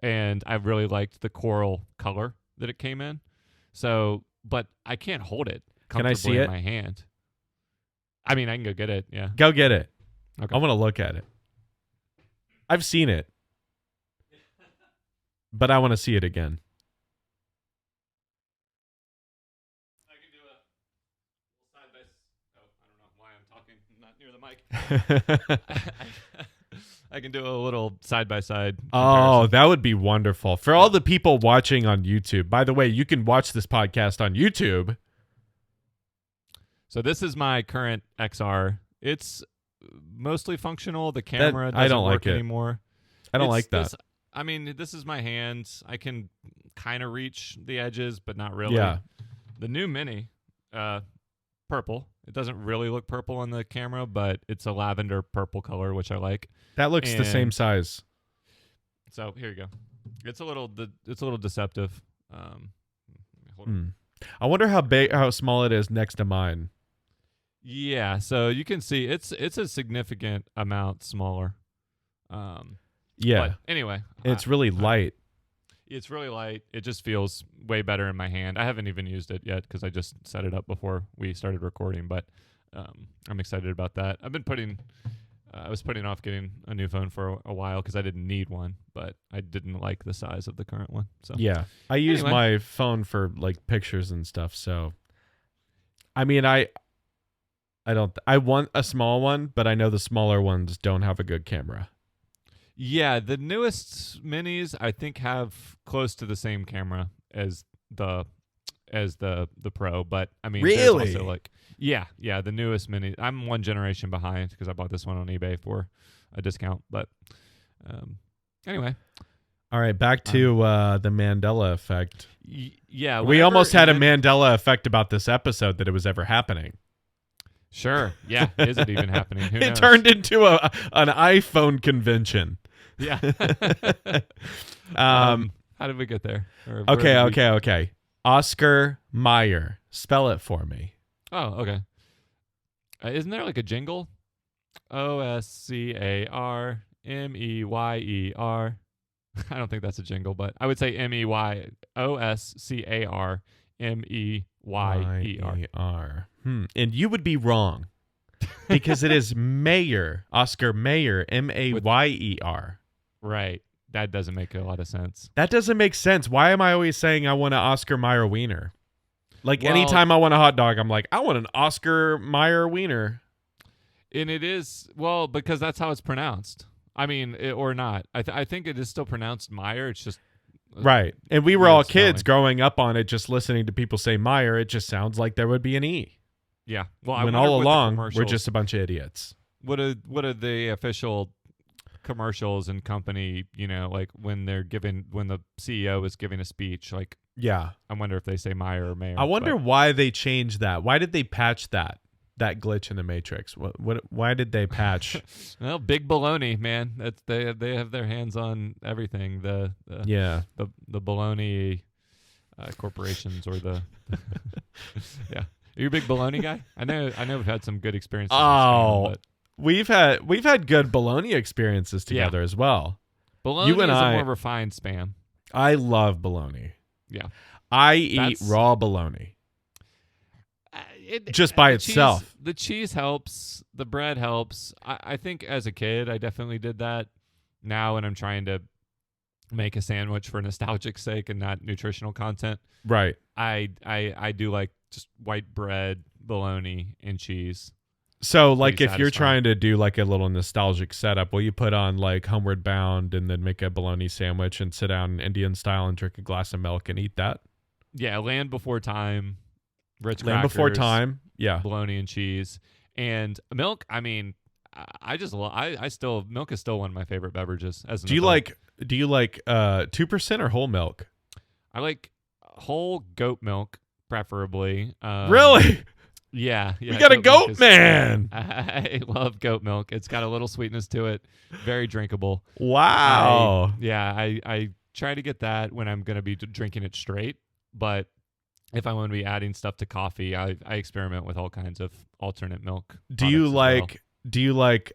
and I really liked the coral color that it came in. So, but I can't hold it Can I see comfortably in it? my hand. I mean, I can go get it. Yeah. Go get it. Okay. I want to look at it. I've seen it, but I want to see it again. I can do a side by. Oh, I don't know why I'm talking. I'm not near the mic. I can do a little side by side. Oh, that would be wonderful. For all the people watching on YouTube. By the way, you can watch this podcast on YouTube. So this is my current XR. It's mostly functional. The camera I doesn't don't work like it. anymore. I don't like that. I mean, this is my hand. I can kind of reach the edges, but not really. Yeah. The new Mini, purple. It doesn't really look purple on the camera, but it's a lavender purple color, which I like. That looks the same And- size. So here you go. It's a little deceptive. Hold on. I wonder how small it is next to mine. Yeah, so you can see it's a significant amount smaller. Yeah. But anyway, It's really light. it's really light. It just feels way better in my hand. I haven't even used it yet because I just set it up before we started recording. But I'm excited about that. I was putting off getting a new phone for a while because I didn't need one, but I didn't like the size of the current one. So Yeah. I use Anyway. my phone for like pictures and stuff. So, I mean, I want a small one, but I know the smaller ones don't have a good camera. yeah, the newest minis I think have close to the same camera as the Pro, but I mean, there's Really? also like yeah, the newest mini. I'm one generation behind because I bought this one on eBay for a discount. But anyway, All right, back to the Mandela Effect. yeah, We whenever almost had a even- Mandela Effect about this episode that it was ever happening. Sure, yeah, is it even happening? Who It knows? turned into an iPhone convention. Yeah. How did we get there? Or where did we- Okay. Oscar Mayer. Spell it for me. Oh, okay. Isn't there like a jingle? OSCARMEYER. I don't think that's a jingle, but I would say OSCARMEYER. And you would be wrong because it is Mayer. Oscar Mayer. Mayer. Right. That doesn't make a lot of sense. That doesn't make sense. Why am I always saying I want an Oscar Mayer wiener? Like Well- anytime I want a hot dog, I'm like, I want an Oscar Mayer wiener. And it is, well, because that's how it's pronounced. I mean, or not. I think it is still pronounced Meyer. It's just Right. And we were weird all kids spelling. growing up on it, just listening to people say Meyer. It just sounds like there would be an E. Yeah. Well, I When wonder all what the along, we're commercials- just a bunch of idiots. what are the official commercials and company, like when the CEO is giving a speech, like Yeah. I wonder if they say Meyer or Mayer. I wonder but- why they changed that. Why did they patch that glitch in the Matrix? Why did they patch? Well, big baloney, man. That's they have their hands on everything. The Yeah. the baloney corporations or the yeah. Are you a big baloney guy? I know we've had some good experiences. with Oh, spam, we've had good bologna experiences together as well. but baloney you and is I- a more refined spam. I love bologna. Yeah. I eat That's- raw bologna. Just by the itself. cheese, the cheese helps. The bread helps. I think as a kid, I definitely did that. Now, when I'm trying to make a sandwich for nostalgic sake and not nutritional content, Right. I do like just white bread, bologna, and cheese. So, like, Pretty if you're satisfying. trying to do like a little nostalgic setup, will you put on like Homeward Bound and then make a bologna sandwich and sit down Indian style and drink a glass of milk and eat that? Yeah, Land Before Time, Ritz Land Before Crackers, Time. Yeah. bologna and cheese, and milk. I mean, I just I still milk is still one of my favorite beverages. As an Do you adult. like 2% or whole milk? I like whole goat milk, preferably. Really? Yeah. We got a milk goat is- man. I love goat milk. It's got a little sweetness to it. Very drinkable. Wow. I try to get that when I'm going to be drinking it straight. But if I want to be adding stuff to coffee, I experiment with all kinds of alternate milk. Do you products as well. do you like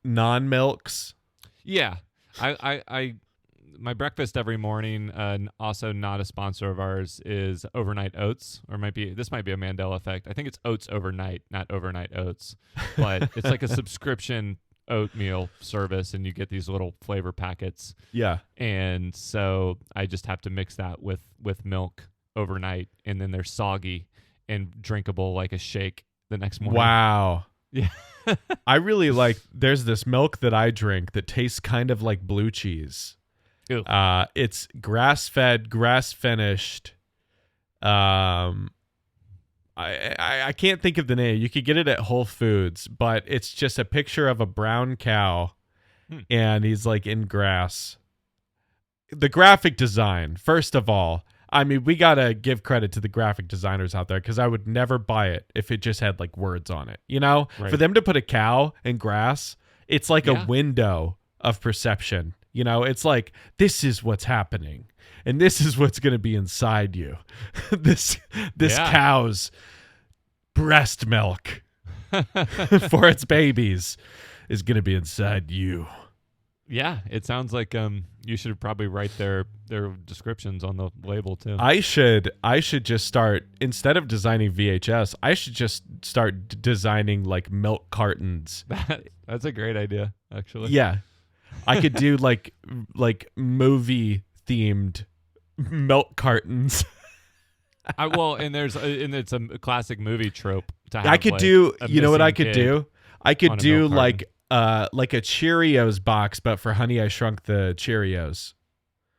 non-milks? Yeah. I my breakfast every morning, also not a sponsor of ours, is overnight oats, or this might be a Mandela effect. I think it's oats overnight, not overnight oats, but it's like a subscription oatmeal service, and you get these little flavor packets. Yeah. And so I just have to mix that with milk overnight, and then they're soggy and drinkable like a shake the next morning. Wow. Yeah. I really like, there's this milk that I drink that tastes kind of like blue cheese. Ew. It's grass-fed, grass-finished. I can't think of the name. You could get it at Whole Foods, but it's just a picture of a brown cow, and he's like in grass. The graphic design, first of all, I mean, we gotta give credit to the graphic designers out there, because I would never buy it if it just had like words on it. You know, Right. For them to put a cow in grass, it's like Yeah. a window of perception. You know, it's like, this is what's happening, and this is what's going to be inside you. this Yeah. cow's breast milk for its babies is going to be inside you. Yeah, it sounds like you should probably write their descriptions on the label too. I should just start, instead of designing VHS, I should just start designing like milk cartons. That's a great idea, actually. Yeah. I could do like movie themed milk cartons. And it's a classic movie trope to have. I could like, do, a you know what I missing could kid do? I could on a do milk like a Cheerios box, but for Honey I Shrunk the Cheerios.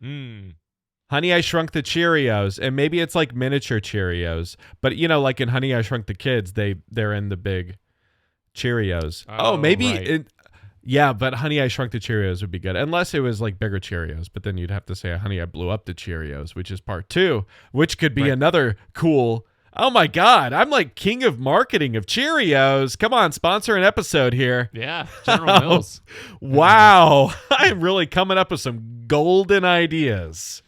Honey I Shrunk the Cheerios, and maybe it's like miniature Cheerios, but you know, like in Honey I Shrunk the Kids, they're in the big Cheerios. Oh, maybe right. yeah, but Honey I Shrunk the Cheerios would be good, unless it was like bigger Cheerios. But then you'd have to say Honey I Blew Up the Cheerios, which is part 2, which could be Right. another cool. Oh my God, I'm like king of marketing of Cheerios. Come on, sponsor an episode here. Yeah, General Mills. Wow, I'm really coming up with some golden ideas.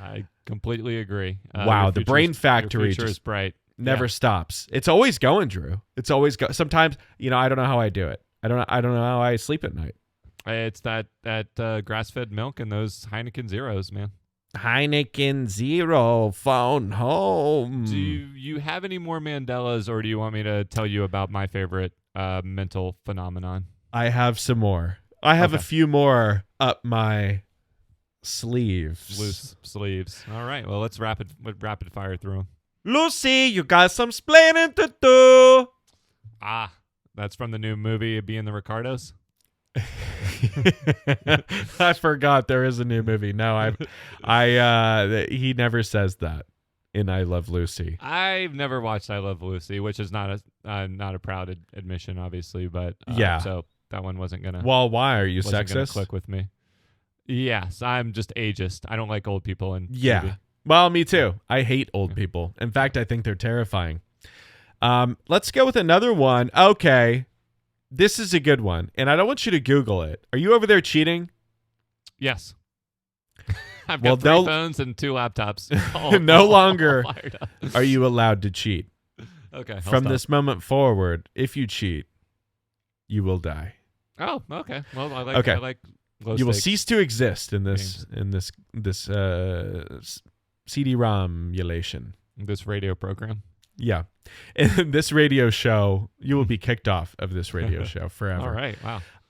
I completely agree. Wow, your the future's- brain factory your future just is bright. Never Yeah. stops. It's always going, Drew. It's always sometimes, you know, I don't know how I do it. I don't know how I sleep at night. It's that grass-fed milk and those Heineken Zeros, man. Heineken Zero, phone home. Do you have any more Mandelas, or do you want me to tell you about my favorite mental phenomenon? I have some more. I have a Okay. few more up my sleeves. Loose sleeves. All right. Well, let's rapid fire through them. Lucy, you got some splaining to do. Ah, that's from the new movie Being the Ricardos. I forgot there is a new movie. No, he never says that in I Love Lucy. I've never watched I Love Lucy, which is not a proud admission, obviously, but Yeah. So that one wasn't gonna. Well, why are you wasn't gonna sexist? click with me. Yes, I'm just ageist. I don't like old people in Yeah. TV. Well, me too. I hate old people. In fact, I think they're terrifying. Let's go with another one. Okay. This is a good one, and I don't want you to Google it. Are you over there cheating? Yes. I've Well, got 3 no- phones and 2 laptops. No longer fired up. are you allowed to cheat. Okay. I'll From stop. this moment forward, if you cheat, you will die. Oh, okay. Well, I like. Okay. I like low You will stakes. cease to exist in this CD-ROM emulation. This radio program. Yeah. In this radio show, you will be kicked off of this radio show forever. All right.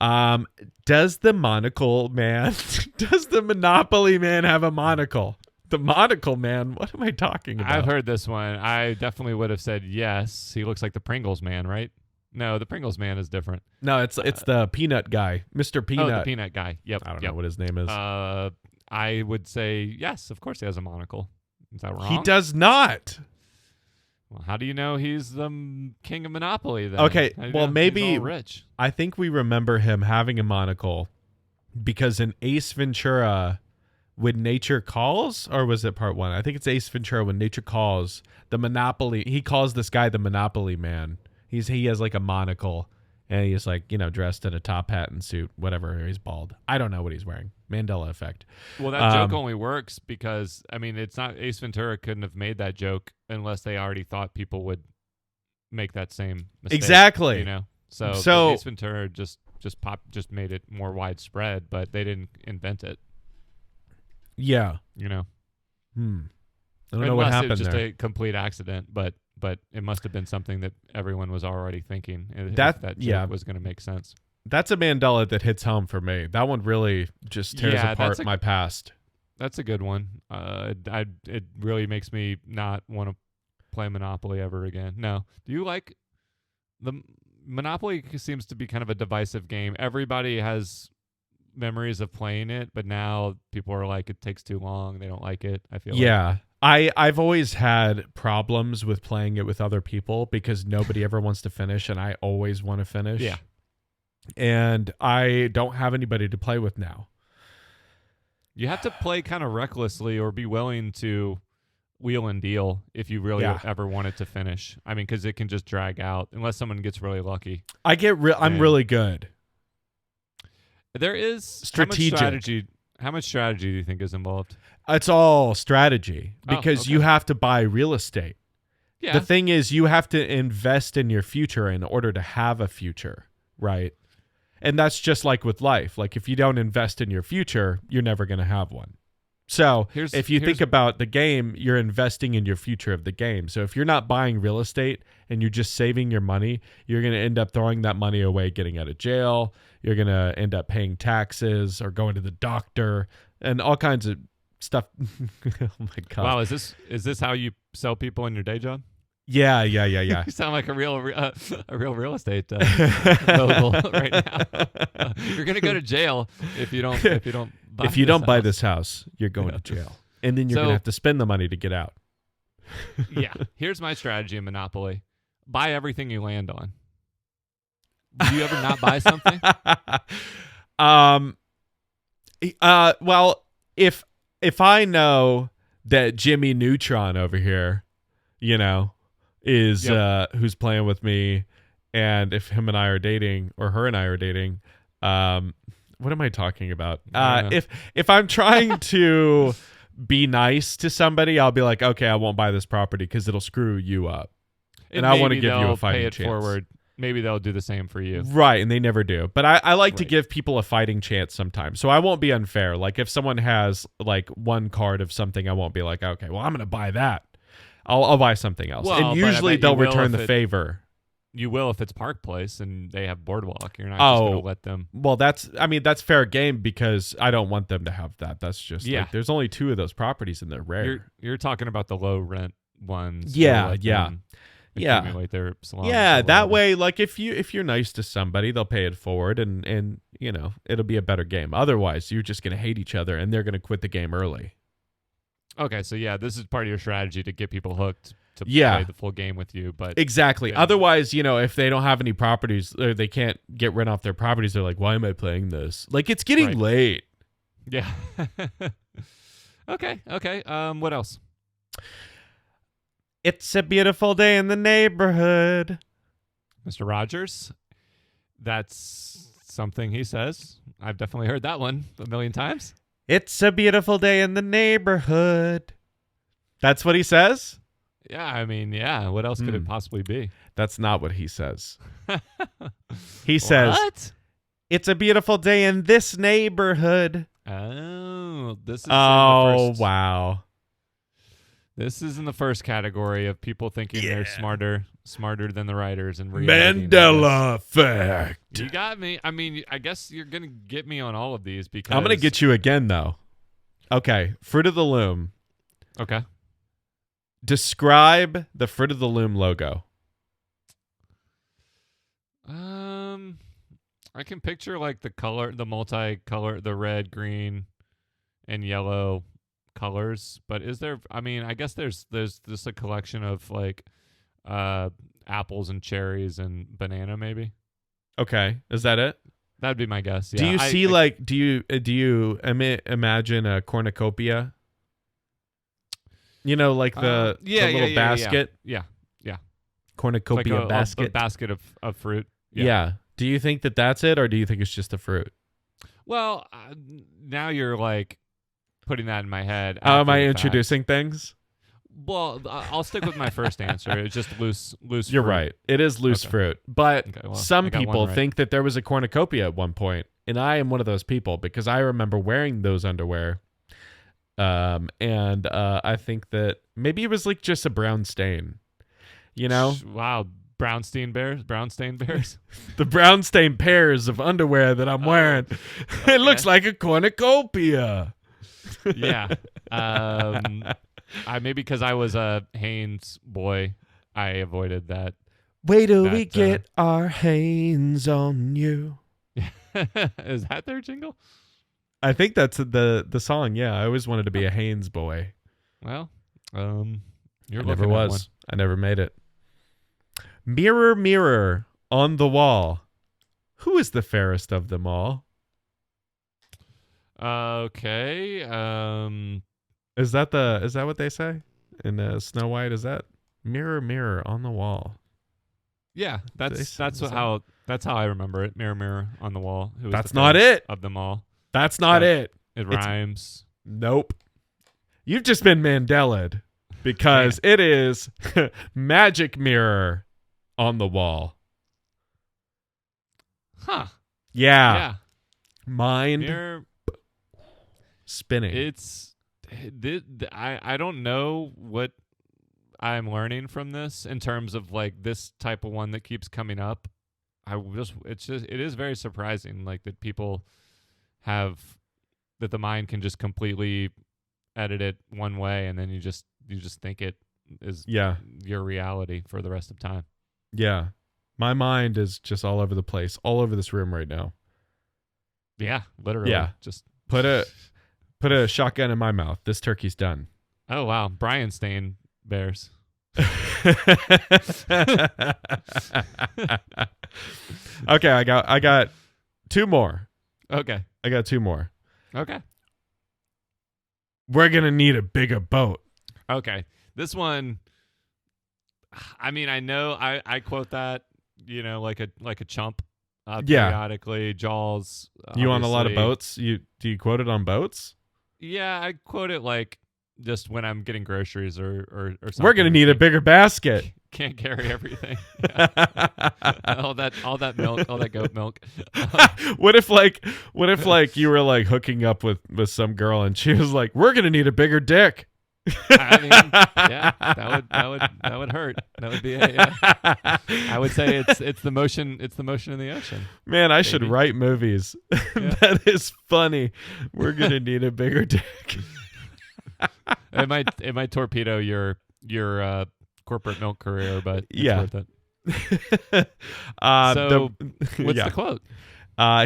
Wow. Does the Monocle Man, does the Monopoly Man have a monocle? The Monocle Man, what am I talking about? I've heard this one. I definitely would have said yes. He looks like the Pringles Man, right? No, the Pringles Man is different. No, it's the Peanut guy, Mr. Peanut. Oh, the Peanut guy. Yep. I don't yep. know what his name is. I would say yes. Of course, he has a monocle. Is that wrong? He does not. Well, how do you know he's the king of Monopoly then? Okay, How do you well, know maybe- he's all rich. I think we remember him having a monocle because in Ace Ventura, When Nature Calls, or was it part 1? I think it's Ace Ventura, When Nature Calls. The Monopoly, he calls this guy the Monopoly Man. He has like a monocle, and he's like, dressed in a top hat and suit, whatever. He's bald. I don't know what he's wearing. Mandela Effect. Well, that joke only works because, it's not, Ace Ventura couldn't have made that joke unless they already thought people would make that same mistake. Exactly. So Ace Ventura just made it more widespread, but they didn't invent it. Yeah. I don't know what happened it was just there. a complete accident, but it must have been something that everyone was already thinking. If that joke was going to make sense. That's a Mandela that hits home for me. That one really just tears apart my past. That's a good one. It really makes me not want to play Monopoly ever again. No. Do you like the Monopoly? Seems to be kind of a divisive game. Everybody has memories of playing it, but now people are like, it takes too long. They don't like it. I feel like. I've always had problems with playing it with other people because nobody ever wants to finish, and I always want to finish. Yeah. And I don't have anybody to play with now. You have to play kind of recklessly or be willing to wheel and deal if you really ever want it to finish. Because it can just drag out unless someone gets really lucky. I'm really good. There is strategic. How much strategy do you think is involved? It's all strategy because you have to buy real estate. Yeah. The thing is, you have to invest in your future in order to have a future, right? And that's just like with life. Like if you don't invest in your future, you're never going to have one. So if you think about the game, you're investing in your future of the game. So if you're not buying real estate and you're just saving your money, you're going to end up throwing that money away, getting out of jail. You're going to end up paying taxes or going to the doctor and all kinds of stuff. Oh my God. Wow. Is this how you sell people in your day job? Yeah. You sound like a real real estate mogul right now. You're gonna go to jail if you don't buy this house. You're going to jail, and then you're gonna have to spend the money to get out. Yeah. Here's my strategy in Monopoly: buy everything you land on. Do you ever not buy something? Well, if I know that Jimmy Neutron over here, is who's playing with me, and if him and I are dating or her and I are dating, what am I talking about? If I'm trying to be nice to somebody, I'll be like, okay, I won't buy this property because it'll screw you up, and I want to give you a fighting chance. Forward. Maybe they'll do the same for you. Right, and they never do. But I like to give people a fighting chance sometimes. So I won't be unfair. Like if someone has like one card of something, I won't be like, okay, well, I'm going to buy that. I'll buy something else. Well, and usually they'll return the favor. You will if it's Park Place and they have Boardwalk. You're not just going to let them. Well, that's fair game because I don't want them to have that. That's just like, there's only 2 of those properties and they're rare. You're talking about the low rent ones. Yeah. Accumulate their salons. Yeah, that way, like if you're nice to somebody, they'll pay it forward, and it'll be a better game. Otherwise, you're just gonna hate each other, and they're gonna quit the game early. Okay, so this is part of your strategy to get people hooked to play the full game with you. But exactly. Otherwise, if they don't have any properties, or they can't get rent off their properties, they're like, "Why am I playing this?" Like it's getting late. Yeah. Okay. What else? It's a beautiful day in the neighborhood. Mr. Rogers. That's something he says. I've definitely heard that one a million times. It's a beautiful day in the neighborhood. That's what he says? Yeah. What else could it possibly be? That's not what he says. He says, what? It's a beautiful day in this neighborhood. Oh, this is wow. This is in the first category of people thinking they're smarter than the writers and Mandela Effect. You got me. I guess you're going to get me on all of these because I'm going to get you again, though. Okay. Fruit of the Loom. Okay. Describe the Fruit of the Loom logo. I can picture like the multi-color, the red, green, and yellow colors, but is there? I guess there's just a collection of like apples and cherries and banana, maybe. Okay, is that it? That'd be my guess. Yeah. Do you see imagine a cornucopia? You know, like the little basket. Yeah. Cornucopia Like basket. a basket of fruit. Yeah. Do you think that that's it, or do you think it's just a fruit? Well, now you're like putting that in my head. Am I after the introducing things? fact. Well, I'll stick with my first answer. It's just loose. You're fruit. right. It is loose fruit. But Okay, well, some I got one people right. think that there was a cornucopia at one point, and I am one of those people because I remember wearing those underwear. And I think that maybe it was like just a brown stain. You know? Wow. Bernstein Bears. The Berenstain Bears of underwear that I'm wearing. It looks like a cornucopia. Yeah. Maybe because I was a Hanes boy, I avoided that. Wait till we get our hands on you. Is that their jingle? I think that's the song. Yeah, I always wanted to be a Hanes boy. Well, I you're never looking at was. one. I never made it. Mirror, mirror on the wall, who is the fairest of them all? Okay. Is that what they say in Snow White? Is that mirror, mirror on the wall? Yeah, that's Is how I remember it. Mirror, mirror on the wall. Who is That's the not fairest it. of them all. That's not it. It rhymes. Nope. You've just been Mandela'd because it is magic mirror on the wall. Huh. Yeah. Mind Mirror. spinning. I don't know what I'm learning from this in terms of like this type of one that keeps coming up. It is very surprising like that people have that the mind can just completely edit it one way and then you just think it is your reality for the rest of time. Yeah. My mind is just all over the place, all over this room right now. Yeah, literally. Yeah. Just Put a shotgun in my mouth. This turkey's done. Oh wow, Berenstain Bears. Okay, I got two more. Okay. I got two more. Okay. We're gonna need a bigger boat. Okay. This one, I mean, I know I quote that, like a chump. Periodically, Jaws. You on a lot of obviously. boats? Do you quote it on boats? Yeah, I quote it like just when I'm getting groceries or something. We're gonna need a bigger basket. Can't carry everything. Yeah. all that milk, all that goat milk. What if you were like hooking up with some girl and she was like, "We're gonna need a bigger dick." I mean, yeah, that would hurt. That would be I would say it's the motion in the ocean. Man, I should write movies. Yeah. That is funny. We're gonna need a bigger dick. It might torpedo your corporate milk career, but it's worth it. So what's the quote?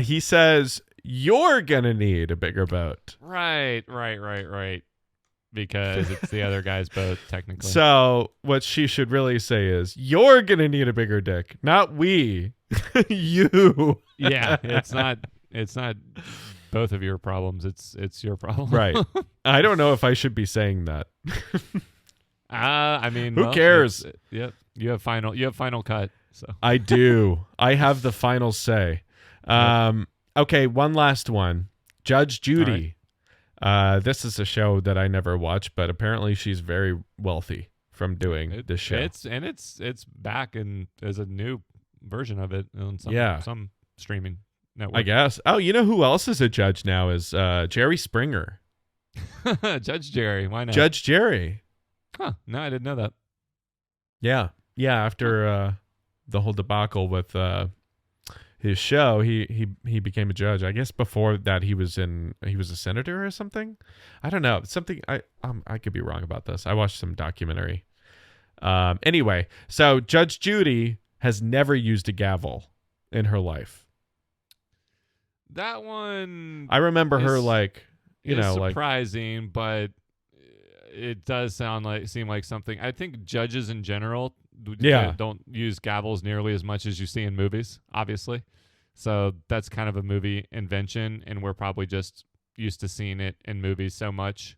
He says, "You're gonna need a bigger boat." Right. Because it's the other guy's boat, technically. So what she should really say is, "You're gonna need a bigger dick, not we." You. Yeah, it's not both of your problems. It's your problem. Right. I don't know if I should be saying that. I mean, who cares? Yep. You have final cut. So I do. I have the final say. Okay, one last one. Judge Judy. This is a show that I never watched, but apparently she's very wealthy from doing this show. It's back and there's a new version of it on some streaming network. I guess. Oh, you know who else is a judge now is Jerry Springer. Judge Jerry. Why not? Judge Jerry. Huh. No, I didn't know that. Yeah. After the whole debacle with his show, he became a judge. I guess before that he was a senator or something. I don't know. Something I could be wrong about this. I watched some documentary. Anyway, so Judge Judy has never used a gavel in her life. That one I remember her surprising, but it does seem like something. I think judges in general don't use gavels nearly as much as you see in movies, obviously. So that's kind of a movie invention, and we're probably just used to seeing it in movies so much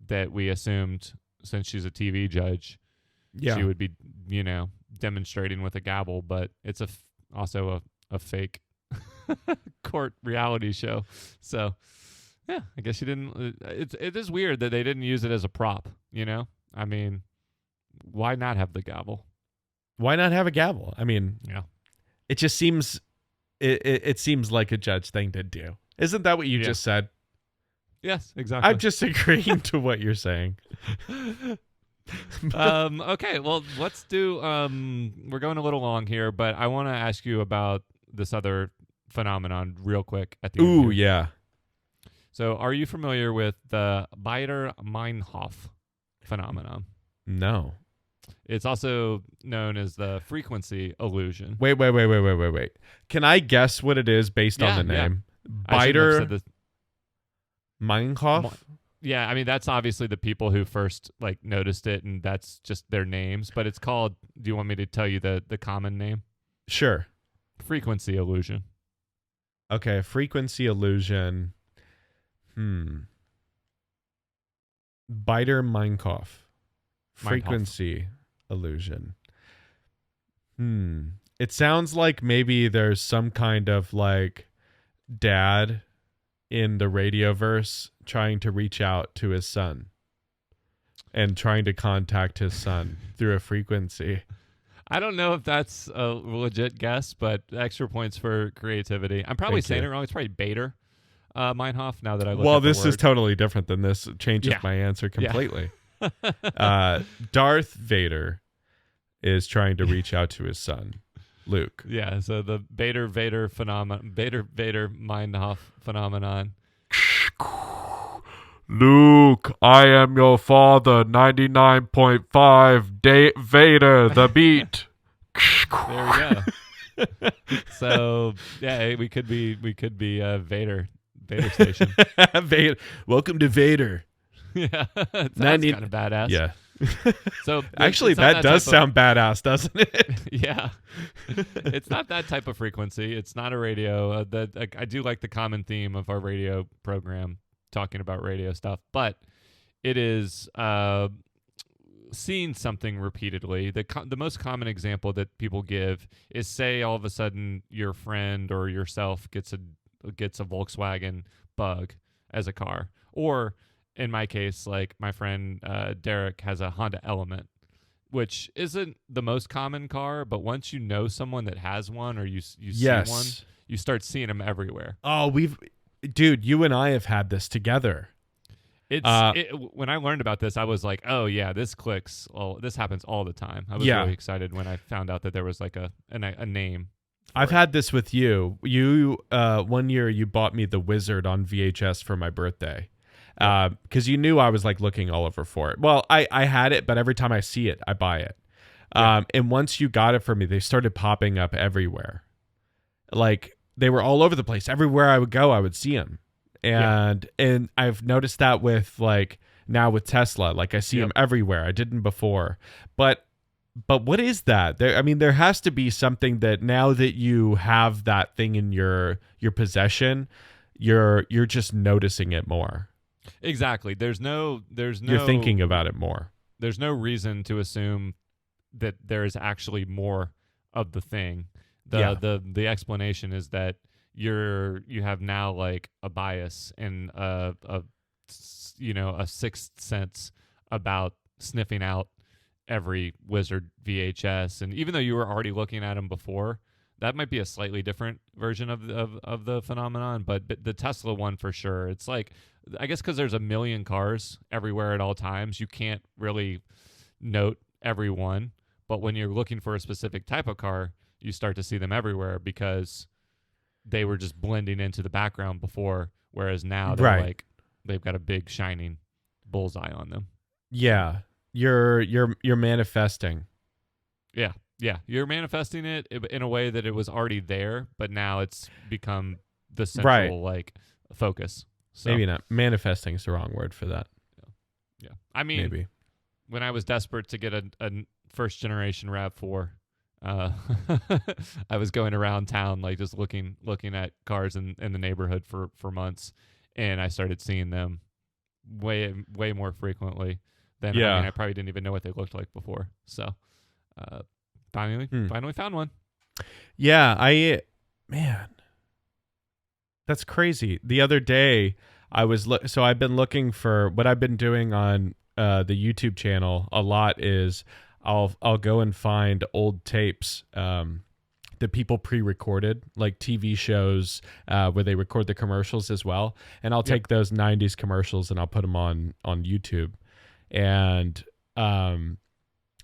that we assumed since she's a TV judge, she would be, demonstrating with a gavel, but it's also a fake court reality show. So, yeah, I guess she didn't. It is weird that they didn't use it as a prop. I mean, why not have the gavel? Why not have a gavel? I mean, Yeah, it just seems it seems like a judge thing to do. Isn't that what you just said? Yes, exactly. I'm just agreeing to what you're saying. Okay, well, let's do. We're going a little long here, but I want to ask you about this other phenomenon real quick at the end. Ooh, yeah. So, are you familiar with the Baader-Meinhof phenomenon? No. It's also known as the frequency illusion. Wait. Can I guess what it is based on the name? Baader Meinhof? Yeah, I mean, that's obviously the people who first noticed it, and that's just their names. But it's called. Do you want me to tell you the common name? Sure. Frequency illusion. Okay, frequency illusion. Baader-Meinhof. Frequency illusion. It sounds like maybe there's some kind of dad in the radioverse trying to reach out to his son and trying to contact his son through a frequency. I don't know if that's a legit guess, but extra points for creativity. I'm probably saying it wrong. It's probably Bader Meinhof now that I look at the this word. is totally different than this. It changes my answer completely. Darth Vader is trying to reach out to his son, Luke. Yeah, so the Vader phenomenon, Vader Meinhof phenomenon. Luke, I am your father, 99.5 Vader, the beat. There we go. So, yeah, we could be Vader Station. Vader. Welcome to Vader. Yeah, that's kind of badass. Yeah. So actually, that does sound badass, doesn't it? Yeah. It's not that type of frequency. It's not a radio. I do like the common theme of our radio program talking about radio stuff, but it is seeing something repeatedly. The most common example that people give is, say, all of a sudden your friend or yourself gets a Volkswagen Bug as a car, or in my case, my friend Derek has a Honda Element, which isn't the most common car, but once you know someone that has one or you see one, you start seeing them everywhere. Oh, dude, you and I have had this together. When I learned about this, I was like, oh yeah, this clicks. Oh, this happens all the time. I was really excited when I found out that there was a name. I've had this with you. You one year you bought me The Wizard on VHS for my birthday. Because you knew I was looking all over for it. Well, I had it, but every time I see it, I buy it. And once you got it for me, they started popping up everywhere. They were all over the place. Everywhere I would go, I would see them. And I've noticed that with now with Tesla, I see them everywhere. I didn't before, but what is that? There has to be something that now that you have that thing in your possession, you're just noticing it more. Exactly. There's no. You're thinking about it more. There's no reason to assume that there is actually more of the thing. The explanation is that you have now a bias and a sixth sense about sniffing out every Wizard VHS, and even though you were already looking at them before, that might be a slightly different version of the phenomenon. But the Tesla one for sure, it's I guess because there's a million cars everywhere at all times, you can't really note every one. But when you're looking for a specific type of car, you start to see them everywhere because they were just blending into the background before, whereas now they're they've got a big shining bullseye on them. Yeah, you're manifesting. Yeah, you're manifesting it in a way that it was already there, but now it's become the central focus. So, maybe not. Manifesting is the wrong word for that. Yeah. I mean, maybe. When I was desperate to get a first generation RAV4 Uh, I was going around town, like just looking at cars in the neighborhood for months, and I started seeing them way more frequently than Yeah. I probably didn't even know what they looked like before. So, finally found one. Yeah, man, that's crazy. The other day, I was so I've been looking for what I've been doing on the YouTube channel a lot is I'll go and find old tapes that people pre-recorded, like TV shows where they record the commercials as well, and I'll take those 90s commercials and I'll put them on YouTube. And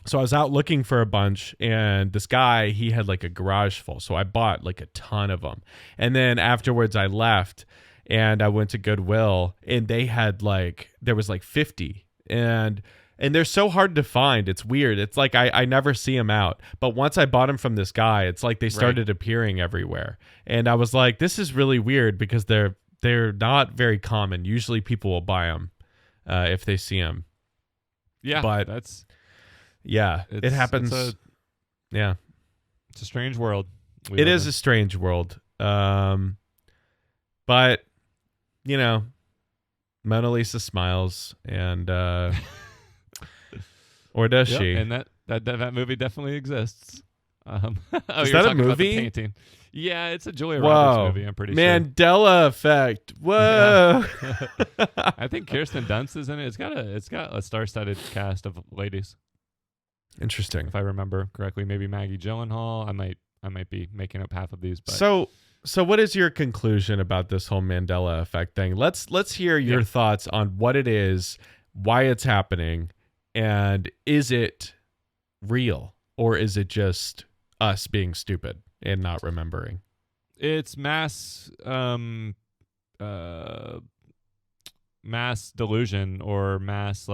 so I was out looking for a bunch, and this guy, he had like a garage full. So I bought like a ton of them. And then afterwards I left and I went to Goodwill, and they had there was like 50. And they're so hard to find. It's weird. It's like I never see them out. But once I bought them from this guy, it's like they started appearing everywhere. And I was like, this is really weird because they're not very common. Usually people will buy them if they see them. Yeah, but it happens. It's a strange world. It is a strange world. But Mona Lisa smiles, and or does she? And that movie definitely exists. Is that a movie? About the painting. Yeah, it's a Julia Roberts movie. I'm pretty sure. Mandela Effect. Whoa. Yeah. I think Kirsten Dunst is in it. It's got a star-studded cast of ladies. Interesting. If I remember correctly, maybe Maggie Gyllenhaal. I might be making up half of these. But So what is your conclusion about this whole Mandela Effect thing? Let's hear your thoughts on what it is, why it's happening, and is it real, or is it just us being stupid and not remembering? It's mass delusion, or mass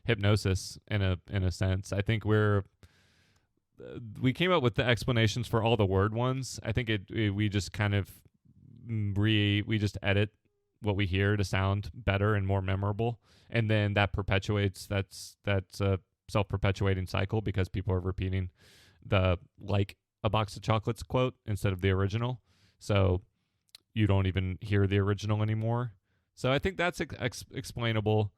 hypnosis in a sense. I think we came up with the explanations for all the word ones. I think we just kind of we just edit what we hear to sound better and more memorable, and then that perpetuates. That's a self-perpetuating cycle because people are repeating the "like a box of chocolates" quote instead of the original, so you don't even hear the original anymore. So I think that's explainable.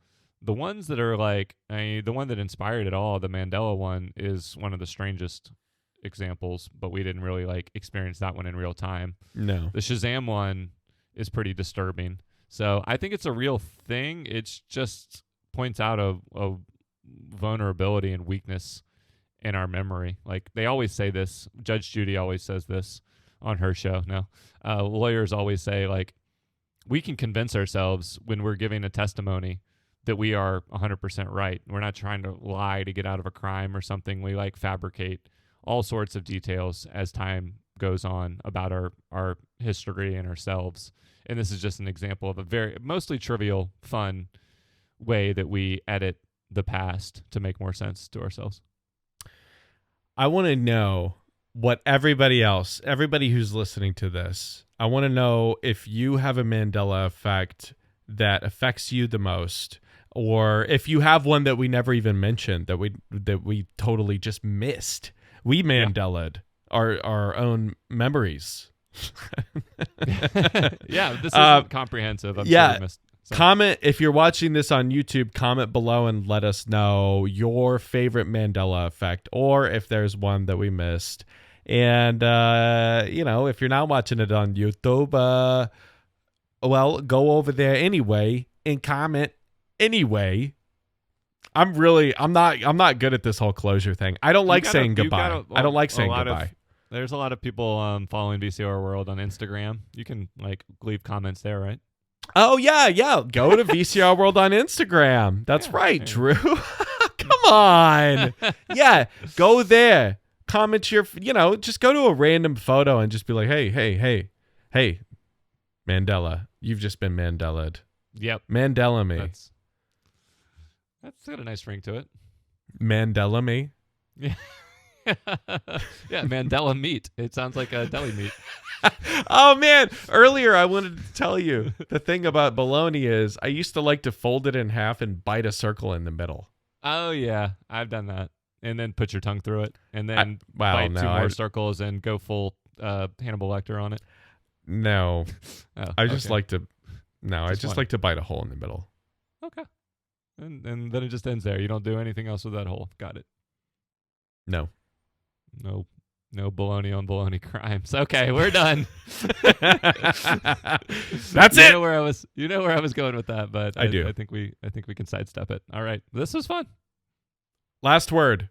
The ones that are the one that inspired it all, the Mandela one, is one of the strangest examples, but we didn't really experience that one in real time. No. The Shazam one is pretty disturbing. So I think it's a real thing. It's just points out a vulnerability and weakness in our memory. Like they always say this. Judge Judy always says this on her show. No, lawyers always say we can convince ourselves when we're giving a testimony that we are 100% right. We're not trying to lie to get out of a crime or something. We fabricate all sorts of details as time goes on about our history and ourselves. And this is just an example of a very mostly trivial, fun way that we edit the past to make more sense to ourselves. I want to know what everybody who's listening to this, I want to know if you have a Mandela effect that affects you the most, or if you have one that we never even mentioned, that we totally just missed. We Mandela'd our own memories. Yeah, this isn't comprehensive. I'm sure we missed. So. Comment if you're watching this on YouTube. Comment below and let us know your favorite Mandela effect, or if there's one that we missed. And if you're not watching it on YouTube, well, go over there anyway and comment anyway. I'm not good at this whole closure thing. I don't like saying goodbye. I don't like saying goodbye. There's a lot of people following VCRworld on Instagram. You can leave comments there, right? Oh yeah. Go to VCRworld on Instagram. That's right, Drew. Come on. Yeah, go there. Comment your, just go to a random photo and just be like, hey, Mandela, you've just been Mandela'd. Yep. Mandela me. That's got a nice ring to it. Mandela me. Yeah. Yeah, Mandela meat. It sounds like a deli meat. Oh man, earlier I wanted to tell you the thing about bologna is I used to like to fold it in half and bite a circle in the middle. Oh yeah, I've done that. and then put your tongue through it, and then well, bite no, two more I- circles and go full Hannibal Lecter on it. No, Oh, I just okay. like to. No, I Just just one. like to bite a hole in the middle. Okay. And then it just ends there. You don't do anything else with that hole. Got it. No. No baloney on baloney crimes. Okay, we're done. That's You it. know where I was going with that, but I do. I think we can sidestep it. All right. This was fun. Last word.